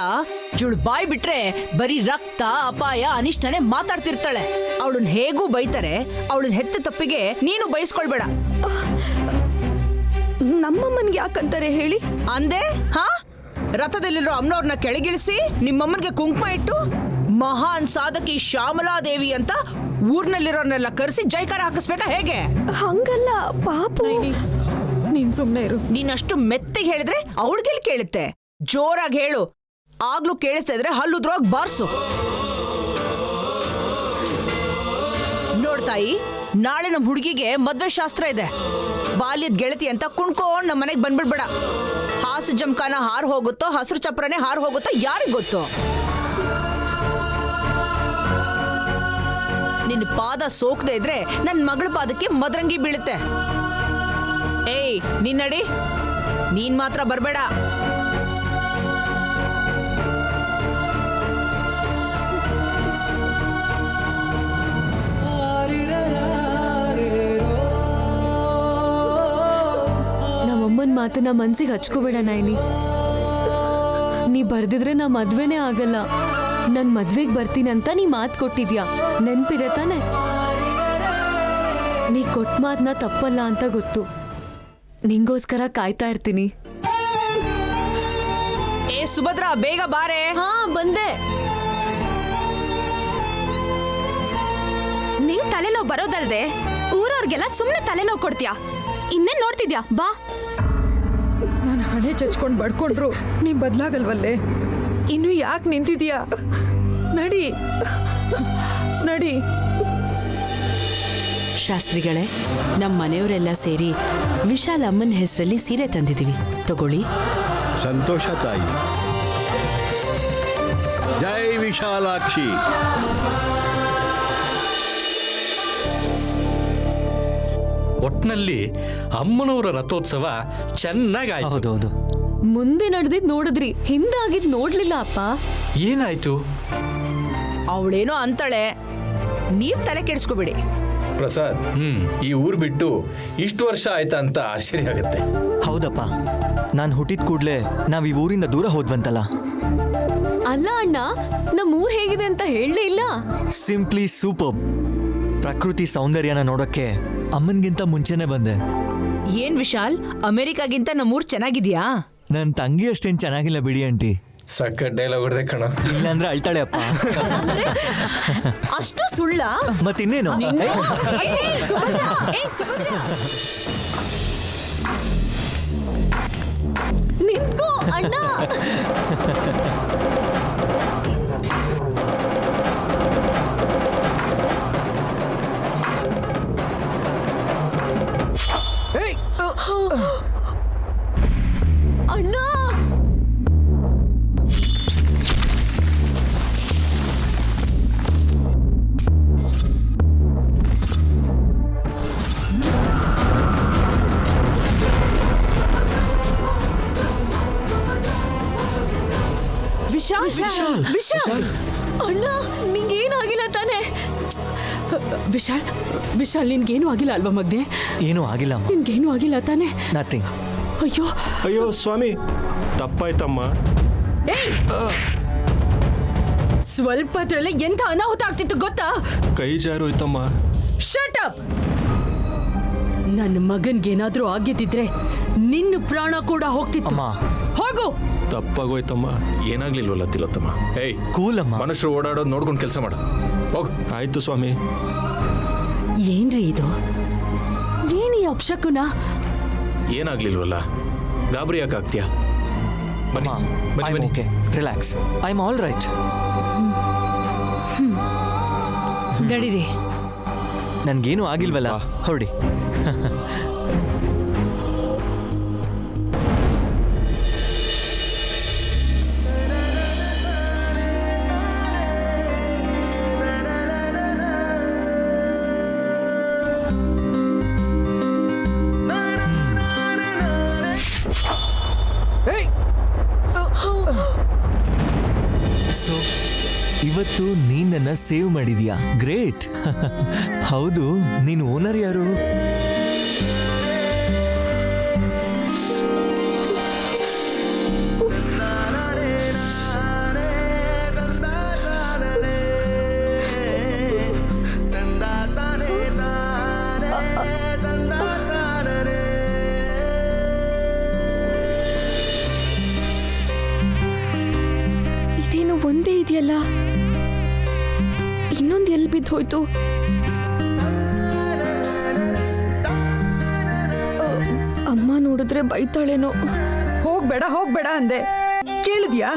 ಇವಳು ಬಾಯ್ ಬಿಟ್ರೆ ಬರೀ ರಕ್ತ, ಅಪಾಯ, ಅನಿಷ್ಟನೇ ಮಾತಾಡ್ತಿರ್ತಾಳೆ. ಅವಳನ್ನ ಹೇಗೂ ಬೈತಾರೆ. ಅವಳನ್ನ ಹೆತ್ತ ತಪ್ಪಿಗೆ ನೀನು ಬಯಸ್ಕೊಳ್ಬೇಡ. ನಮ್ಮಮ್ಮನ್ಗೆ ಯಾಕಂತಾರೆ ಹೇಳಿ? ಅಂದೆ ರಥದಲ್ಲಿರೋ ಅಮ್ಮನವ್ರನ್ನ ಕೆಳಗಿಳಿಸಿ ನಿಮ್ಮಮ್ಮನ್ಗೆ ಕುಂಕುಮ ಇಟ್ಟು ಮಹಾನ್ ಸಾಧಕಿ ಶ್ಯಾಮಲಾದೇವಿ ಅಂತ ಊರ್ನಲ್ಲಿರೋರ್ನೆಲ್ಲ ಕರೆಸಿ ಜೈಕಾರ ಹಾಕಿಸ್ಬೇಕಾ ಹೇಗೆ? ಹಂಗಲ್ಲ ಪಾಪು. ನೀನ್ ಸುಮ್ನೆ ಇರು. ನೀನಷ್ಟು ಮೆತ್ತಿಗೆ ಹೇಳಿದ್ರೆ ಅವಳಿಗೆಲ್ಲಿ ಕೇಳುತ್ತೆ? ಜೋರಾಗಿ ಹೇಳು. ಆಗ್ಲೂ ಕೇಳಿಸ್ತಾ ಇದ್ರೆ ಹಲ್ಲುದ್ರೋಗ್ ಬಾರ್ಸು. ನೋಡ್ತಾಯಿ, ನಾಳೆ ನಮ್ ಹುಡುಗಿಗೆ ಮದ್ವೆ ಶಾಸ್ತ್ರ ಇದೆ. ಬಾಲ್ಯದ ಗೆಳತಿ ಅಂತ ಕುಣ್ಕೊಂಡ್ ನಮ್ಮ ಮನೆಗೆ ಬಂದ್ಬಿಡ್ಬೇಡ. ಹಾಸು ಜಮ್ಕಾನ ಹಾರ್ ಹೋಗುತ್ತೋ, ಹಸಿರು ಚಪ್ರನೇ ಹಾರ್ ಹೋಗುತ್ತೋ ಯಾರಿಗ್ ಗೊತ್ತು? ನಿನ್ನ ಪಾದ ಸೋಕದೆ ಇದ್ರೆ ನನ್ ಮಗಳ ಪಾದಕ್ಕೆ ಮದರಂಗಿ ಬೀಳುತ್ತೆ. ಏಯ್, ನೀನ್ ನಡಿ. ನೀನ್ ಮಾತ್ರ ಬರ್ಬೇಡ. ನಮ್ಮಮ್ಮನ ಮಾತನ್ನ ಮನ್ಸಿಗೆ ಹಚ್ಕೋಬೇಡ ನೈನಿ. ನೀ ಬರ್ದಿದ್ರೆ ನಾ ಮದ್ವೆನೇ ಆಗಲ್ಲ. ನನ್ ಮದ್ವೆಗೆ ಬರ್ತೀನಂತ ನೀ ಮಾತು ಕೊಟ್ಟಿದ್ಯಾ, ನೆನ್ಪಿದೆ ತಾನೆ? ನೀ ಕೊಟ್ಟ ಮಾತನ್ನ ತಪ್ಪಲ್ಲ ಅಂತ ಗೊತ್ತು. ನಿಂಗೋಸ್ಕರ ಕಾಯ್ತಾ ಇರ್ತೀನಿ. ಏ ಸುಭದ್ರ, ಬೇಗ ಬಾರೆ. ಬಂದೆ. ನಿಂಗ್ ತಲೆನೋವು ಬರೋದಲ್ದೆ ಊರವ್ರಿಗೆಲ್ಲ ಸುಮ್ನೆ ತಲೆನೋವು ಕೊಡ್ತೀಯಾ? ಇನ್ನೇನ್ ನೋಡ್ತಿದ್ಯಾ? ಬಾ. ನಾನು ಹಣೆ ಚಚ್ಕೊಂಡು ಬಡ್ಕೊಂಡ್ರು ನೀ ಬದ್ಲಾಗಲ್ವಲ್ಲೇ? ಇನ್ನು ಯಾಕೆ ನಿಂತಿದ್ಯಾ? ನಡಿ ನಡಿ. ಶಾಸ್ತ್ರಿಗಳೇ, ನಮ್ಮ ಮನೆಯವರೆಲ್ಲ ಸೇರಿ ವಿಶಾಲ್ ಅಮ್ಮನ ಹೆಸರಲ್ಲಿ ಸೀರೆ ತಂದಿದ್ದೀವಿ, ತಗೊಳ್ಳಿ. ಸಂತೋಷ ತಾಯಿ. ಜೈ ವಿಶಾಲಾಕ್ಷಿ. ಒಟ್ನಲ್ಲಿ ಅಮ್ಮನವರ ರಥೋತ್ಸವ ಚೆನ್ನಾಗಿ ಆಯ್ತು. ಹೌದೌದು. ಮುಂದೆ ನಡೆದಿದ್ ನೋಡಿದ್ರಿ, ಹಿಂದಾಗಿದ್ ನೋಡ್ಲಿಲ್ಲ ಅಪ್ಪ. ಏನಾಯ್ತು? ಅವಳೇನೋ ಅಂತಾಳೆ, ನೀವ್ ತಲೆ ಕೆಡಿಸ್ಕೋಬೇಡಿ. ಪ್ರಸಾದ್, ಈ ಊರ್ ಬಿಟ್ಟು ಇಷ್ಟು ವರ್ಷ ಆಯ್ತಾ ಅಂತ ಆಶ್ಚರ್ಯ ಆಗುತ್ತೆ. ಹೌದಪ್ಪ, ನಾನು ಹುಟ್ಟಿದ ಕೂಡ್ಲೆ ನಾವ್ ಈ ಊರಿಂದ ದೂರ ಹೋದ್ವಂತಲ್ಲ. ಅಲ್ಲ ಅಣ್ಣ, ನಮ್ಮ ಊರ್ ಹೇಗಿದೆ ಅಂತ ಹೇಳಲೇ ಇಲ್ಲ. Simply super. ಪ್ರಕೃತಿ ಸೌಂದರ್ಯನ ನೋಡೋಕ್ಕೆ ಅಮ್ಮನ್ಗಿಂತ ಮುಂಚೆನೆ ಬಂದೆ. ಏನ್ ವಿಶಾಲ್, ಅಮೆರಿಕಾಗಿಂತ ನಮ್ಮೂರ್ ಚೆನ್ನಾಗಿದ್ಯಾ? ನನ್ನ ತಂಗಿ ಅಷ್ಟೇನ್ ಚೆನ್ನಾಗಿಲ್ಲ ಬಿಡಿ ಆಂಟಿ. ಸಕ್ಕ ಡೈಲಾಗ್ ಹೊಡೆದೆ ಕಣ. ಇಲ್ಲಾಂದ್ರೆ ಅಳ್ತಾಳೆ ಅಪ್ಪ. ಅಷ್ಟು ಸುಳ್ಳ? ಮತ್ತಿನ್ನೇನು? ನಿಂತ್ಕೋ. ಅಣ್ಣ ಅಣ್ಣ ವಿಶಾಲ್ ವಿಶಾಲ್ ಅಣ್ಣ ನಿಂಗೇನಾಗಿಲ್ಲ ತಾನೇ? ವಿಶಾಲ್ ವಿಶಾಲ್ ನಿನ್ಗೇನು ಆಗಿಲ್ಲ ಅಲ್ವಾ ಮಗ್ನೆ? ಏನೂ ಆಗಿಲ್ಲ ಅಮ್ಮ. ನಿನ್ಗೇನು ಆಗಿಲ್ಲ ತಾನೇ? ನಥಿಂಗ್. ಅಯ್ಯೋ ಅಯ್ಯೋ ಸ್ವಾಮಿ, ತಪ್ಪಾಯ್ತಮ್ಮ. ಸ್ವಲ್ಪದ್ರಲ್ಲೇ ಎಂಥ ಅನಾಹುತ ಆಗ್ತಿತ್ತು ಗೊತ್ತಾ? ಕೈ ಜಾರೋಯ್ತಮ್ಮ. Shut up! ನನ್ನ ಮಗನ್ಗೇನಾದ್ರೂ ಆಗಿದ್ದಿದ್ರೆ ನಿನ್ನ ಪ್ರಾಣ ಕೂಡ ಹೋಗ್ತಿತ್ತು. ಹೋಗು. ತಪ್ಪಾಗೋಯ್ತಮ್ಮ. ಏನಾಗ್ಲಿಲ್ವಲ್ಲ ತಿಲೋತ್ತಮ? ಏಯ್ ಕೂಲ್ ಅಮ್ಮ. ಮನುಷ್ಯರು ಓಡಾಡೋದು ನೋಡ್ಕೊಂಡು ಕೆಲಸ ಮಾಡು. ಹೋಗು. ಆಯ್ತು ಸ್ವಾಮಿ. ಏನ್ರಿ ಇದು? ಏನಿ ಅಪ್ಶಕುನ? ಏನಾಗ್ಲಿಲ್ವಲ್ಲ, ಗಾಬರಿ ಯಾಕಾಗ್ತೀಯಾ? ಬನ್ನಿ ಬನ್ನಿ ಬನ್ನಿ. Okay, relax. I am all right. ನಡೀರಿ. ನನ್ಗೇನು ಆಗಿಲ್ವಲ್ಲ, ಹೊರಡಿ. ಇವತ್ತು ನೀನ್ ನನ್ನ ಸೇವ್ ಮಾಡಿದ್ಯಾ, ಗ್ರೇಟ್. ಹೌದು, ನೀನು ಓನರ್ ಯಾರು? ಇದೇನು ಒಂದೇ ಇದೆಯಲ್ಲ, ಇನ್ನೊಂದು ಎಲ್ಲಿ ಬಿದ್ದು ಹೋಯ್ತು? ಅಮ್ಮ ನೋಡಿದ್ರೆ ಬೈತಾಳೇನೋ. ಹೋಗ್ಬೇಡ ಅಂದೆ, ಕೇಳಿದ್ಯಾ?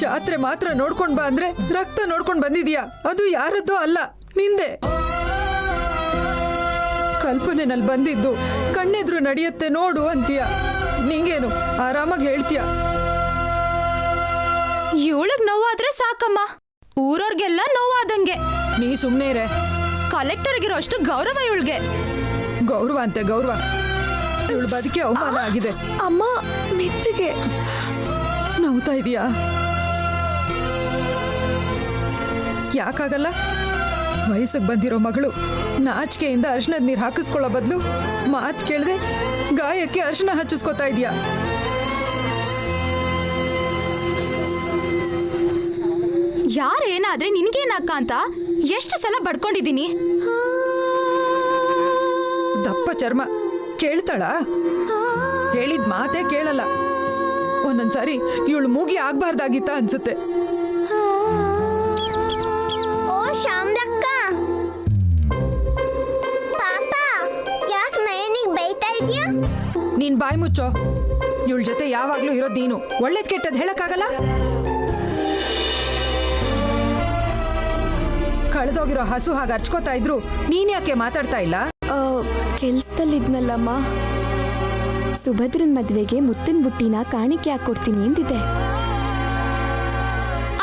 ಜಾತ್ರೆ ಮಾತ್ರ ನೋಡ್ಕೊಂಡ್ ಬಾ ಅಂದ್ರೆ ರಕ್ತ ನೋಡ್ಕೊಂಡ್ ಬಂದಿದ್ಯಾ? ಅದು ಯಾರದ್ದೋ ಅಲ್ಲ, ನಿಂದೆ. ಕಲ್ಪನೆನಲ್ಲಿ ಬಂದಿದ್ದು ಕಣ್ಣೆದ್ರು ನಡೆಯುತ್ತೆ ನೋಡು ಅಂತೀಯ. ನಿಂಗೇನು ಆರಾಮಾಗಿ ಹೇಳ್ತೀಯ? ಇವಳಿಗೆ ನೋವಾದ್ರೆ ಸಾಕಮ್ಮ, ಊರವ್ರಿಗೆಲ್ಲ ನೋವಾದಂಗೆ. ನೀ ಸುಮ್ನೆ ಇರೇ. ಕಲೆಕ್ಟರ್ಗಿರೋ ಅಷ್ಟು ಗೌರವ ಇವಳಿಗೆ. ಗೌರವ ಅಂತೆ ಗೌರವ? ಇವಳು ಬದುಕಿ ಅವಮಾನ ಆಗಿದೆ. ಅಮ್ಮ ಮೆತ್ತಗೆ ನೋವ್ತಾ ಇದೀಯಾ? ಯಾಕಾಗಲ್ಲ? ವಯಸ್ಸಿಗೆ ಬಂದಿರೋ ಮಗಳು ನಾಚಿಕೆಯಿಂದ ಅರ್ಶನದ ನೀರು ಹಾಕಿಸ್ಕೊಳ್ಳೋ ಬದಲು ಮಾತು ಕೇಳದೆ ಗಾಯಕ್ಕೆ ಅರ್ಶನ ಹಚ್ಚಿಸ್ಕೊತಾ ಇದೀಯಾ? ಯಾರೇನಾದ್ರೆ ನಿನ್ಗೇನಕ್ಕ ಅಂತ ಎಷ್ಟು ಸಲ ಬಡ್ಕೊಂಡಿದೀನಿ. ದಪ್ಪ ಚರ್ಮ, ಕೇಳ್ತಾಳ? ಹೇಳಿದ ಮಾತೇ ಕೇಳಲ್ಲ. ಒಂದೊಂದ್ಸಾರಿ ಇವಳು ಮೂಗಿ ಆಗ್ಬಾರ್ದಾಗಿತ್ತ ಅನ್ಸುತ್ತೆ. ಓ ಶ್ಯಾಮ್ಲಕ್ಕ, ಪಾಪ ಯಾಕೆ ನಯನಿಗೆ ಬೈತಾ ಇದೀಯಾ? ನೀನ್ ಬಾಯಿ ಮುಚ್ಚೋ. ಇವಳ ಜೊತೆ ಯಾವಾಗ್ಲೂ ಇರೋದ್ ನೀನು. ಒಳ್ಳೇದ್ ಕೆಟ್ಟದ್ ಹೇಳಕ್ಕಾಗಲ್ಲ. ಕಳೆದೋಗಿರೋ ಹಸು ಹಾಗೆ ಅರ್ಚ್ಕೋತಾ ಇದ್ರು ನೀನ್ ಯಾಕೆ ಮಾತಾಡ್ತಾ ಇಲ್ಲ? ಕೆಲ್ಸದಲ್ಲಿದ್ನಲ್ಲಮ್ಮ, ಸುಭದ್ರನ್ ಮದ್ವೆಗೆ ಮುತ್ತಿನ ಬುಟ್ಟಿನ ಕಾಣಿಕೆ ಹಾಕೊಡ್ತೀನಿ ಎಂದಿದೆ.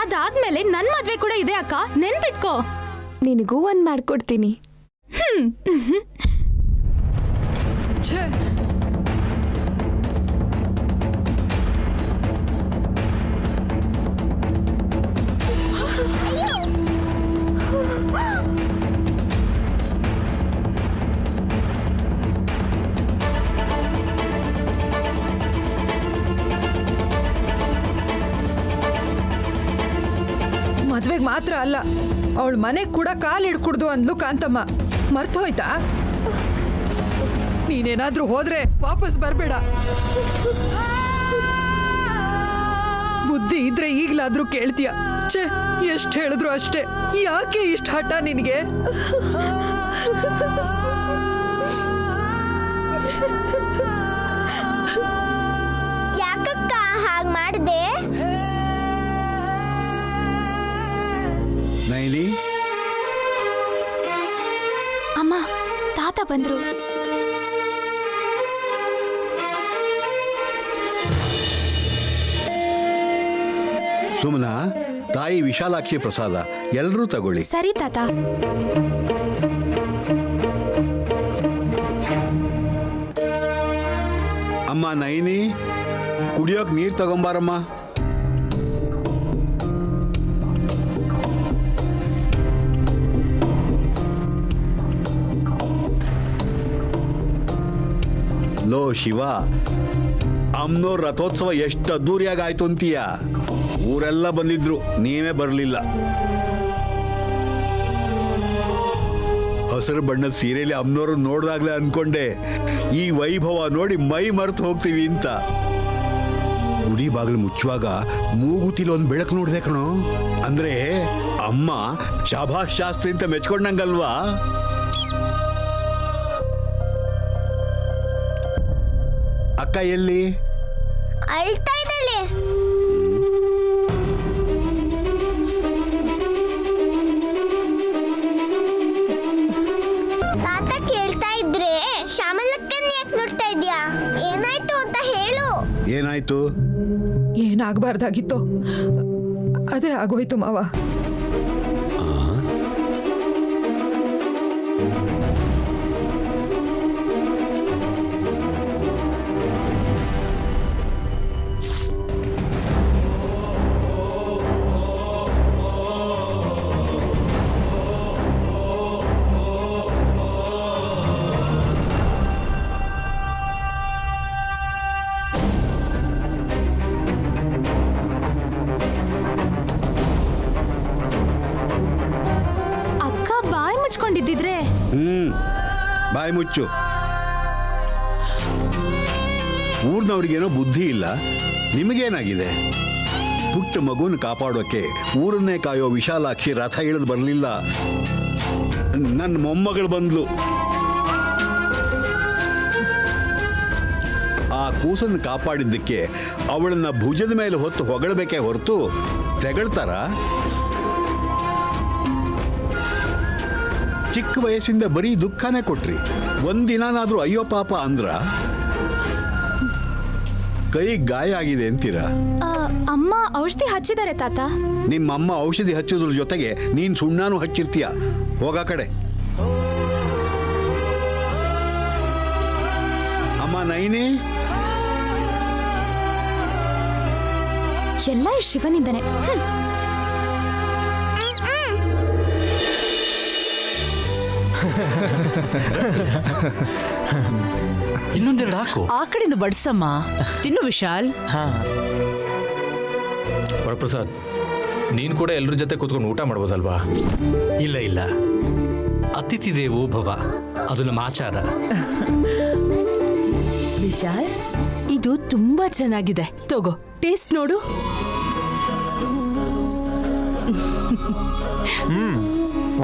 ಅದಾದ್ಮೇಲೆ ನನ್ ಮದ್ವೆ ಕೂಡ ಇದೆ ಅಕ್ಕ, ನೆನ್ಪಿಟ್ಕೋ. ನಿನಗೂ ಒಂದ್ ಮಾಡ್ಕೊಡ್ತೀನಿ. ಮದ್ವೆಗ್ ಮಾತ್ರ ಅಲ್ಲ, ಅವಳ ಮನೆಗ್ ಕೂಡ ಕಾಲ್ ಹಿಡ್ಕುಡ್ದು ಅಂದ್ಲು ಕಾಂತಮ್ಮ. ಮರ್ತೋಯ್ತಾ? ನೀನೇನಾದ್ರೂ ಹೋದ್ರೆ ವಾಪಸ್ ಬರ್ಬೇಡ. ಬುದ್ಧಿ ಇದ್ರೆ ಈಗ್ಲಾದ್ರೂ ಕೇಳ್ತೀಯ. ಛೇ, ಎಷ್ಟು ಹೇಳಿದ್ರು ಅಷ್ಟೇ. ಯಾಕೆ ಇಷ್ಟ ಹಠ ನಿನಗೆ? ಯಾಕಕ್ಕ ಹಾಗೆ ಮಾಡಿದೆ? ನೈನಿ, ಅಮ್ಮ, ತಾತ ಬಂದ್ರು. ಸುಮನ, ತಾಯಿ ವಿಶಾಲಾಕ್ಷಿ ಪ್ರಸಾದ ಎಲ್ಲರೂ ತಗೊಳ್ಳಿ. ಸರಿ ತಾತ. ಅಮ್ಮ ನೈನಿ, ಕುಡಿಯೋಕ್ ನೀರು ತಗೊಂಬಾರಮ್ಮ. ಲೋ ಶಿವ, ಅಮ್ನೋರ್ ರಥೋತ್ಸವ ಎಷ್ಟು ಅದ್ದೂರಿಯಾಗಿ ಆಯ್ತು ಅಂತೀಯ? ಊರೆಲ್ಲ ಬಂದಿದ್ರು, ನೀವೇ ಬರಲಿಲ್ಲ. ಹಸಿರು ಬಣ್ಣದ ಸೀರೆಯಲ್ಲಿ ಅಮ್ನೋರು ನೋಡ್ದಾಗ್ಲೇ ಅನ್ಕೊಂಡೆ ಈ ವೈಭವ ನೋಡಿ ಮೈ ಮರೆತು ಹೋಗ್ತೀವಿ ಅಂತ. ಗುಡಿ ಬಾಗಿಲು ಮುಚ್ಚುವಾಗ ಮೂಗುತಿಲಿ ಒಂದು ಬೆಳಕು ನೋಡಿದೆ ಕಣೋ. ಅಂದ್ರೆ ಅಮ್ಮ ಶಾಭಾಷ್ ಶಾಸ್ತ್ರಿ ಅಂತ ಮೆಚ್ಕೊಂಡಂಗಲ್ವಾ? ಅಕ್ಕ ಎಲ್ಲಿ? ಅಳ್ತಾ ಇದ್ದಾಳೆ. ತಾತ ಕೇಳ್ತಾ ಇದ್ರೆ ಶ್ಯಾಮಲಕ್ಕನ್ ಯಾಕೆ ನೋಡ್ತಾ ಇದ್ಯಾ? ಏನಾಯ್ತು ಅಂತ ಹೇಳು. ಏನಾಯ್ತು? ಏನಾಗಬಾರ್ದಾಗಿತ್ತು ಅದೇ ಆಗೋಯ್ತು ಮಾವ. ಮುಚ್ಕೊಂಡಿದ್ದಿದ್ರೆ ಬಾಯಿ ಮುಚ್ಚು. ಊರ್ನವ್ರಿಗೇನೋ ಬುದ್ಧಿ ಇಲ್ಲ, ನಿಮಗೇನಾಗಿದೆ? ಪುಟ್ಟ ಮಗುನ ಕಾಪಾಡೋಕೆ ಊರನ್ನೇ ಕಾಯೋ ವಿಶಾಲಾಕ್ಷಿ ರಥ ಇಳಿದು ಬರಲಿಲ್ಲ. ನನ್ನ ಮೊಮ್ಮಗಳು ಬಂದ್ಲು. ಆ ಕೂಸನ್ನು ಕಾಪಾಡಿದ್ದಕ್ಕೆ ಅವಳನ್ನ ಭುಜದ ಮೇಲೆ ಹೊತ್ತು ಹೊಗಳಬೇಕೇ ಹೊರತು ತೆಗಳ್ತಾರ? ಚಿಕ್ಕ ವಯಸ್ಸಿಂದ ಬರೀ ದುಃಖನೇ ಕೊಟ್ರಿ. ಒಂದಿನಾದ್ರೂ ಅಯ್ಯೋ ಪಾಪ ಅಂದ್ರ? ಕೈ ಗಾಯ ಆಗಿದೆ ಅಂತೀರಾ? ಅಮ್ಮ ಔಷಧಿ ಹಚ್ಚಿದ್ದಾರೆ ತಾತ. ನಿಮ್ಮಮ್ಮ ಔಷಧಿ ಹಚ್ಚೋದ್ರ ಜೊತೆಗೆ ನೀನ್ ಸುಣ್ಣಾನು ಹಚ್ಚಿರ್ತೀಯ. ಹೋಗ ಕಡೆ. ಅಮ್ಮ ನೈನಿ, ಎಲ್ಲ ಶಿವನಿಂದನೇ. ಇನ್ನೊಂದೆರಡು ಹಾಕು. ಆ ಕಡೆನು ಬಡ್ಸಮ್ಮ. ತಿನ್ನು ವಿಶಾಲ್. ವರಪ್ರಸಾದ್, ನೀನು ಕೂಡ ಎಲ್ಲರ ಜೊತೆ ಕೂತ್ಕೊಂಡು ಊಟ ಮಾಡ್ಬೋದಲ್ವಾ? ಇಲ್ಲ ಇಲ್ಲ, ಅತಿಥಿ ದೇವೋ ಭವ, ಅದು ನಮ್ಮ ಆಚಾರ. ವಿಶಾಲ್, ಇದು ತುಂಬಾ ಚೆನ್ನಾಗಿದೆ, ತಗೋ ಟೇಸ್ಟ್ ನೋಡು.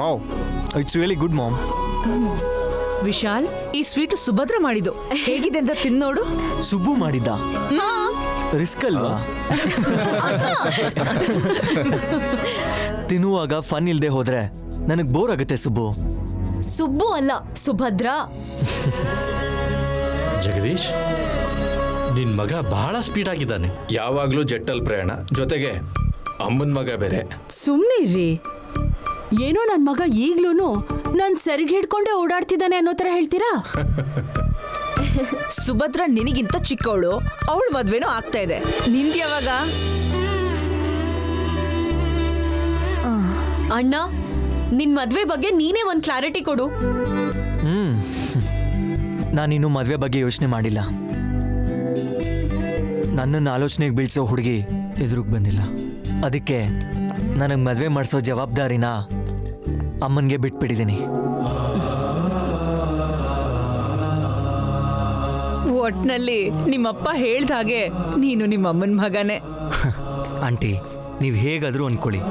Wow, it's really good mom. Vishal, ಈ ಸ್ವೀಟ್ ಸುಭದ್ರ ಮಾಡಿದ್ದು, ಹೇಗಿದೆ ಅಂತ ತಿಂದು ನೋಡು. ಸುಬ್ಬು ಮಾಡಿದ್ದ? ರಿಸ್ಕ್ ಅಲ್ವಾ? ತಿನ್ನುವಾಗ ಫನ್ ಇಲ್ದೆ ಹೋದ್ರೆ ನನಗೆ ಬೋರ್ ಆಗುತ್ತೆ ಸುಬ್ಬು. ಸುಬ್ಬು ಅಲ್ಲ, ಸುಭದ್ರ. ಜಗದೀಶ್, ನಿನ್ ಮಗ ಬಹಳ ಸ್ಪೀಡ್ ಆಗಿದ್ದಾನೆ. ಯಾವಾಗ್ಲೂ ಜೆಟ್ಟಲ್ ಪ್ರಯಾಣ, ಜೊತೆಗೆ ಅಮ್ಮನ ಮಗ ಬೇರೆ. ಸುಮ್ಮನೆ ಇರ್ರಿ. ಏನೋ ನನ್ನ ಮಗ ಈಗ್ಲೂ ನನ್ ಸರಿಗೆ ಹಿಡ್ಕೊಂಡೆ ಓಡಾಡ್ತಿದ್ದಾನೆ ಅನ್ನೋ ತರ ಹೇಳ್ತೀರಾ? ಸುಭದ್ರ ನಿನಗಿಂತ ಚಿಕ್ಕವಳು, ಅವಳ ಮದ್ವೆನೂ ಆಗ್ತಾ ಇದೆ. ನಿಂದು ಯಾವಾಗ? ಅಣ್ಣ, ನಿನ್ ಮದ್ವೆ ಬಗ್ಗೆ ನೀನೇ ಒಂದ್ ಕ್ಲಾರಿಟಿ ಕೊಡು. ನಾನಿನ್ನು ಮದುವೆ ಬಗ್ಗೆ ಯೋಚನೆ ಮಾಡಿಲ್ಲ. ನನ್ನನ್ನು ಆಲೋಚನೆಗೆ ಬೀಳ್ಸೋ ಹುಡುಗಿ ಎದುರಿಗೆ ಬಂದಿಲ್ಲ. ಅದಕ್ಕೆ ನನಗೆ ಮದುವೆ ಮಾಡಿಸೋ ಜವಾಬ್ದಾರಿನ ಅಮ್ಮನಿಗೆ ಬಿಟ್ಬಿಟ್ಟಿದ್ದೀನಿ. ಒಟ್ನಲ್ಲಿ ನಿಮ್ಮಪ್ಪ ಹೇಳ್ದ ಹಾಗೆ ನೀನು ನಿಮ್ಮಮ್ಮನ ಮಗನೇ. ಆಂಟಿ ನೀವು ಹೇಗಾದರೂ ಅಂದ್ಕೊಳ್ಳಿ,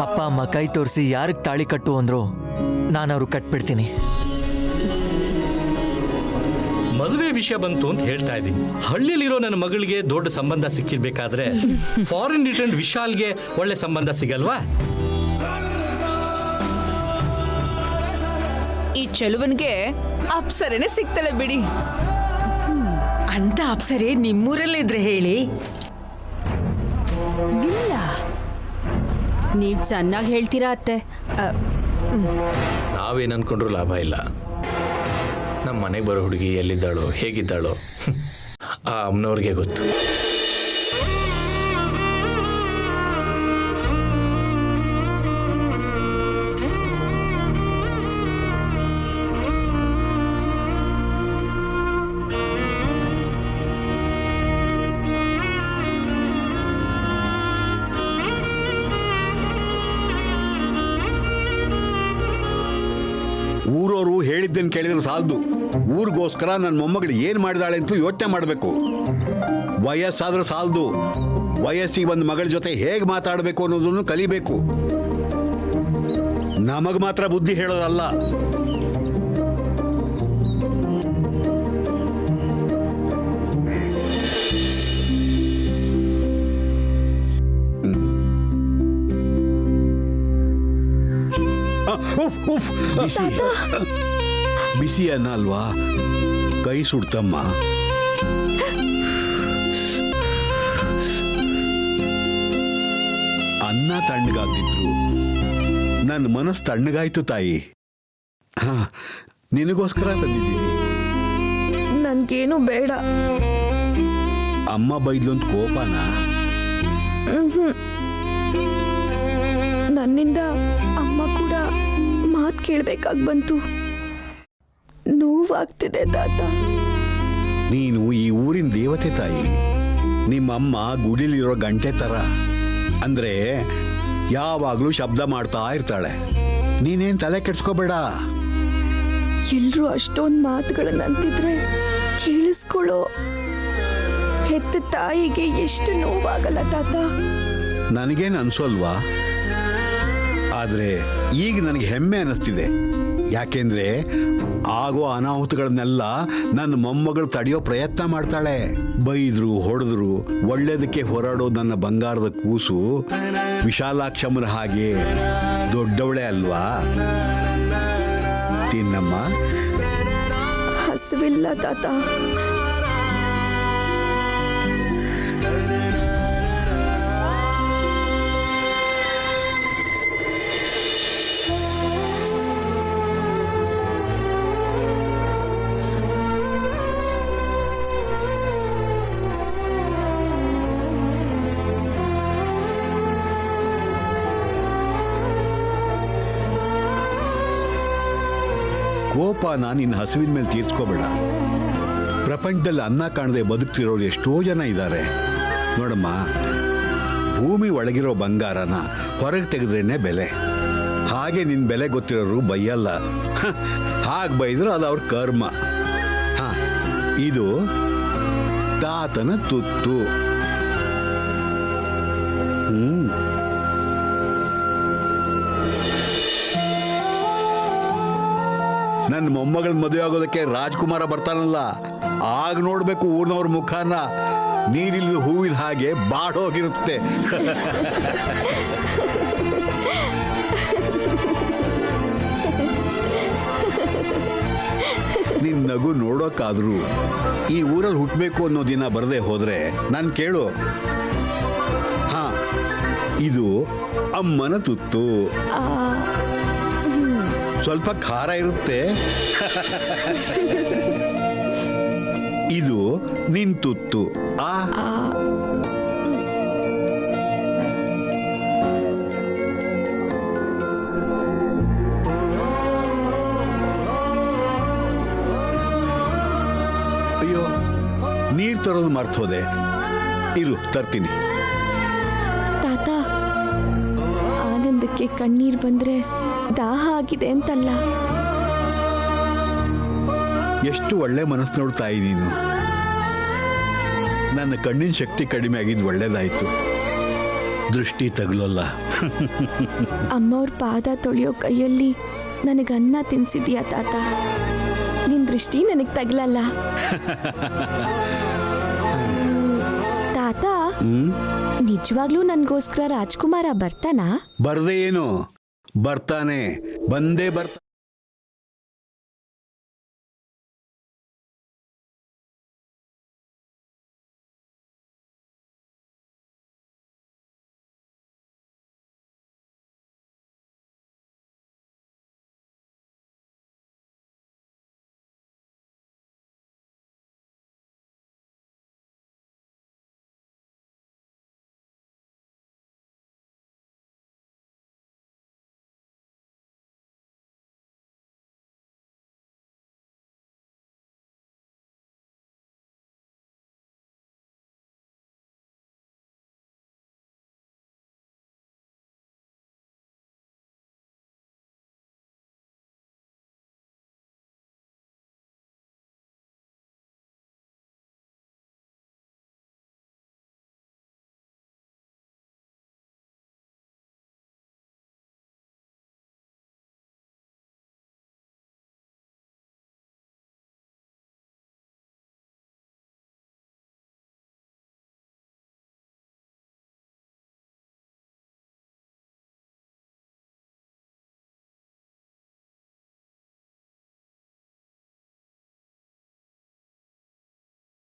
ಅಪ್ಪ ಅಮ್ಮ ಕೈ ತೋರಿಸಿ ಯಾರಿಗೆ ತಾಳಿ ಕಟ್ಟು ಅಂದ್ರು ನಾನು ಅವ್ರು ಕಟ್ಬಿಡ್ತೀನಿ. ಮದುವೆ ವಿಷಯ ಬಂತು ಅಂತ ಹೇಳ್ತಾ ಇದ್ದೀನಿ. ಹಳ್ಳಿಲಿರೋ ನನ್ನ ಮಗಳಿಗೆ ದೊಡ್ಡ ಸಂಬಂಧ ಸಿಕ್ಕಿರ್ಬೇಕಾದ್ರೆ ಫಾರಿನ್ ರಿಟರ್ನ್ ವಿಶಾಲ್ಗೆ ಒಳ್ಳೆ ಸಂಬಂಧ ಸಿಗಲ್ವಾ? ಈ ಚೆಲುವನ್ಗೆ ಅಪ್ಸರೆನೆ ಸಿಗ್ತಾಳೆ ಬಿಡಿ. ಅಂತ ಅಪ್ಸರೆ ನಿಮ್ಮೂರಲ್ಲಿದ್ರೆ ಹೇಳಿ. ಇಲ್ಲ, ನೀವು ಚೆನ್ನಾಗಿ ಹೇಳ್ತೀರಾ ಅತ್ತೆ. ನಾವೇನು ಅನ್ಕೊಂಡ್ರೂ ಲಾಭ ಇಲ್ಲ. ನಮ್ಮ ಮನೆಗೆ ಬರೋ ಹುಡುಗಿ ಎಲ್ಲಿದ್ದಾಳೋ ಹೇಗಿದ್ದಾಳೋ ಆ ಅಮ್ಮನವ್ರಿಗೆ ಗೊತ್ತು. ಊರವರು ಹೇಳಿದ್ದನ್ನು ಕೇಳಿದ್ರೆ ಸಾಲದು. ಊರಿಗೋಸ್ಕರ ನನ್ನ ಮೊಮ್ಮಗಳು ಏನು ಮಾಡಿದಾಳೆ ಅಂತ ಯೋಚನೆ ಮಾಡಬೇಕು. ವಯಸ್ಸಾದ್ರೆ ಸಾಲದು, ವಯಸ್ಸಿಗೆ ಬಂದ ಮಗಳ ಜೊತೆ ಹೇಗೆ ಮಾತಾಡಬೇಕು ಅನ್ನೋದನ್ನು ಕಲಿಬೇಕು. ನಮಗೆ ಮಾತ್ರ ಬುದ್ಧಿ ಹೇಳೋದಲ್ಲ. ಬಿಸಿ ಅನ್ನ ಅಲ್ವಾ, ಕೈ ಸುಡ್ತಮ್ಮ. ಅನ್ನ ತಣ್ಣಗಾಗಿದ್ರು ನನ್ನ ಮನಸ್ಸು ತಣ್ಣಗಾಯ್ತು ತಾಯಿ. ಹಾ, ನಿನಗೋಸ್ಕರ ತಂದಿದ್ದೀನಿ. ನನ್ಗೇನು ಬೇಡ. ಅಮ್ಮ ಬೈದ್ಲು ಅಂತ ಕೋಪನ? ನನ್ನಿಂದ ಅಮ್ಮ ಕೂಡ ಮಾತು ಕೇಳಬೇಕಾಗಿ ಬಂತು. ನೋವಾಗ್ತಿದೆ ತಾತ. ನೀನು ಈ ಊರಿನ ದೇವತೆ ತಾಯಿ. ನಿಮ್ಮಮ್ಮ ಗುಡಿಲಿರೋ ಗಂಟೆ ತರ. ಅಂದ್ರೆ ಯಾವಾಗಲೂ ಶಬ್ದ ಮಾಡ್ತಾ ಇರ್ತಾಳೆ. ನೀನೇನು ತಲೆ ಕೆಡ್ಸ್ಕೋಬೇಡ. ಎಲ್ರೂ ಅಷ್ಟೊಂದು ಮಾತುಗಳನ್ನ ಅಂತಿದ್ರೆ ಕೇಳಿಸ್ಕೊಳ್ಳೋ ಹೆತ್ತ ತಾಯಿಗೆ ಎಷ್ಟು ನೋವಾಗಲ್ಲ ತಾತ. ನನಗೇನು ಅನ್ಸೋಲ್ವಾ? ಆದರೆ ಈಗ ನನಗೆ ಹೆಮ್ಮೆ ಅನ್ನಿಸ್ತಿದೆ. ಯಾಕೆಂದ್ರೆ ಆಗೋ ಅನಾಹುತಗಳನ್ನೆಲ್ಲ ನನ್ನ ಮೊಮ್ಮಗಳು ತಡೆಯೋ ಪ್ರಯತ್ನ ಮಾಡ್ತಾಳೆ. ಬೈದ್ರು ಹೊಡೆದ್ರು ಒಳ್ಳೇದಕ್ಕೆ ಹೋರಾಡೋ ನನ್ನ ಬಂಗಾರದ ಕೂಸು ವಿಶಾಲಾಕ್ಷಮ್ಮನ ಹಾಗೆ ದೊಡ್ಡವಳೆ ಅಲ್ವಾ? ತಿನ್ನಮ್ಮ. ಹಸಿವಿಲ್ಲ ತಾತ. ಕೋಪನ ನಿನ್ನ ಹಸುವಿನ ಮೇಲೆ ತೀರ್ಸ್ಕೋಬೇಡ. ಪ್ರಪಂಚದಲ್ಲಿ ಅನ್ನ ಕಾಣದೆ ಬದುಕ್ತಿರೋರು ಎಷ್ಟೋ ಜನ ಇದ್ದಾರೆ ನೋಡಮ್ಮ. ಭೂಮಿ ಒಳಗಿರೋ ಬಂಗಾರನ ಹೊರಗೆ ತೆಗೆದ್ರೇನೆ ಬೆಲೆ. ಹಾಗೆ ನಿನ್ನ ಬೆಲೆ ಗೊತ್ತಿರೋರು ಬೈಯಲ್ಲ. ಹಾಗೆ ಬೈದ್ರೆ ಅದು ಅವ್ರ ಕರ್ಮ. ಹಾ, ಇದು ತಾತನ ತುತ್ತು. ನನ್ನ ಮೊಮ್ಮಗಳ ಮದುವೆ ಆಗೋದಕ್ಕೆ ರಾಜ್ಕುಮಾರ ಬರ್ತಾನಲ್ಲ, ಆಗ ನೋಡ್ಬೇಕು ಊರಿನವ್ರ ಮುಖಾನ. ನೀರಿಲ್ದ ಹೂವಿನ ಹಾಗೆ ಬಾಡೋಗಿರುತ್ತೆ. ನಿನ್ ನಗು ನೋಡೋಕ್ಕಾದ್ರೂ ಈ ಊರಲ್ಲಿ ಹುಟ್ಟಬೇಕು ಅನ್ನೋ ದಿನ ಬರದೆ ಹೋದ್ರೆ ನಾನು ಕೇಳು. ಹಾ, ಇದು ಅಮ್ಮನ ತುತ್ತು. ಸ್ವಲ್ಪ ಖಾರ ಇರುತ್ತೆ. ಇದು ನಿನ್ ತುತ್ತು. ಅಯ್ಯೋ, ನೀರ್ ತರೋದು ಮರ್ತೋದೆ. ಇರು ತರ್ತೀನಿ. ತಾತ, ಆನಂದಕ್ಕೆ ಕಣ್ಣೀರ್ ಬಂದ್ರೆ ದಾಹ ಆಗಿದೆ ಅಂತಲ್ಲ. ಎಷ್ಟು ಒಳ್ಳೆ ಮನಸ್ಸು ನೋಡ್ತಾಯಿ ನೀನು. ನನ್ನ ಕಣ್ಣಿನ ಶಕ್ತಿ ಕಡಿಮೆ ಆಗಿದ್ದು ಒಳ್ಳೇದಾಯ್ತು, ದೃಷ್ಟಿ ತಗಲಲ್ಲ. ಅಮ್ಮವ್ರ ಪಾದ ತೊಳೆಯೋ ಕೈಯಲ್ಲಿ ನನಗೆ ಅನ್ನ ತಿನ್ಸಿದ್ಯಾ ತಾತ. ನಿನ್ ದೃಷ್ಟಿ ನನಗೆ ತಗಲಲ್ಲ ತಾತ. ನಿಜವಾಗ್ಲೂ ನನ್ಗೋಸ್ಕರ ರಾಜ್ಕುಮಾರ ಬರ್ತಾನಾ? ಬರ್ದೇ ಏನು, ಬರ್ತಾನೆ, ಬಂದೇ ಬರ್ತಾನೆ.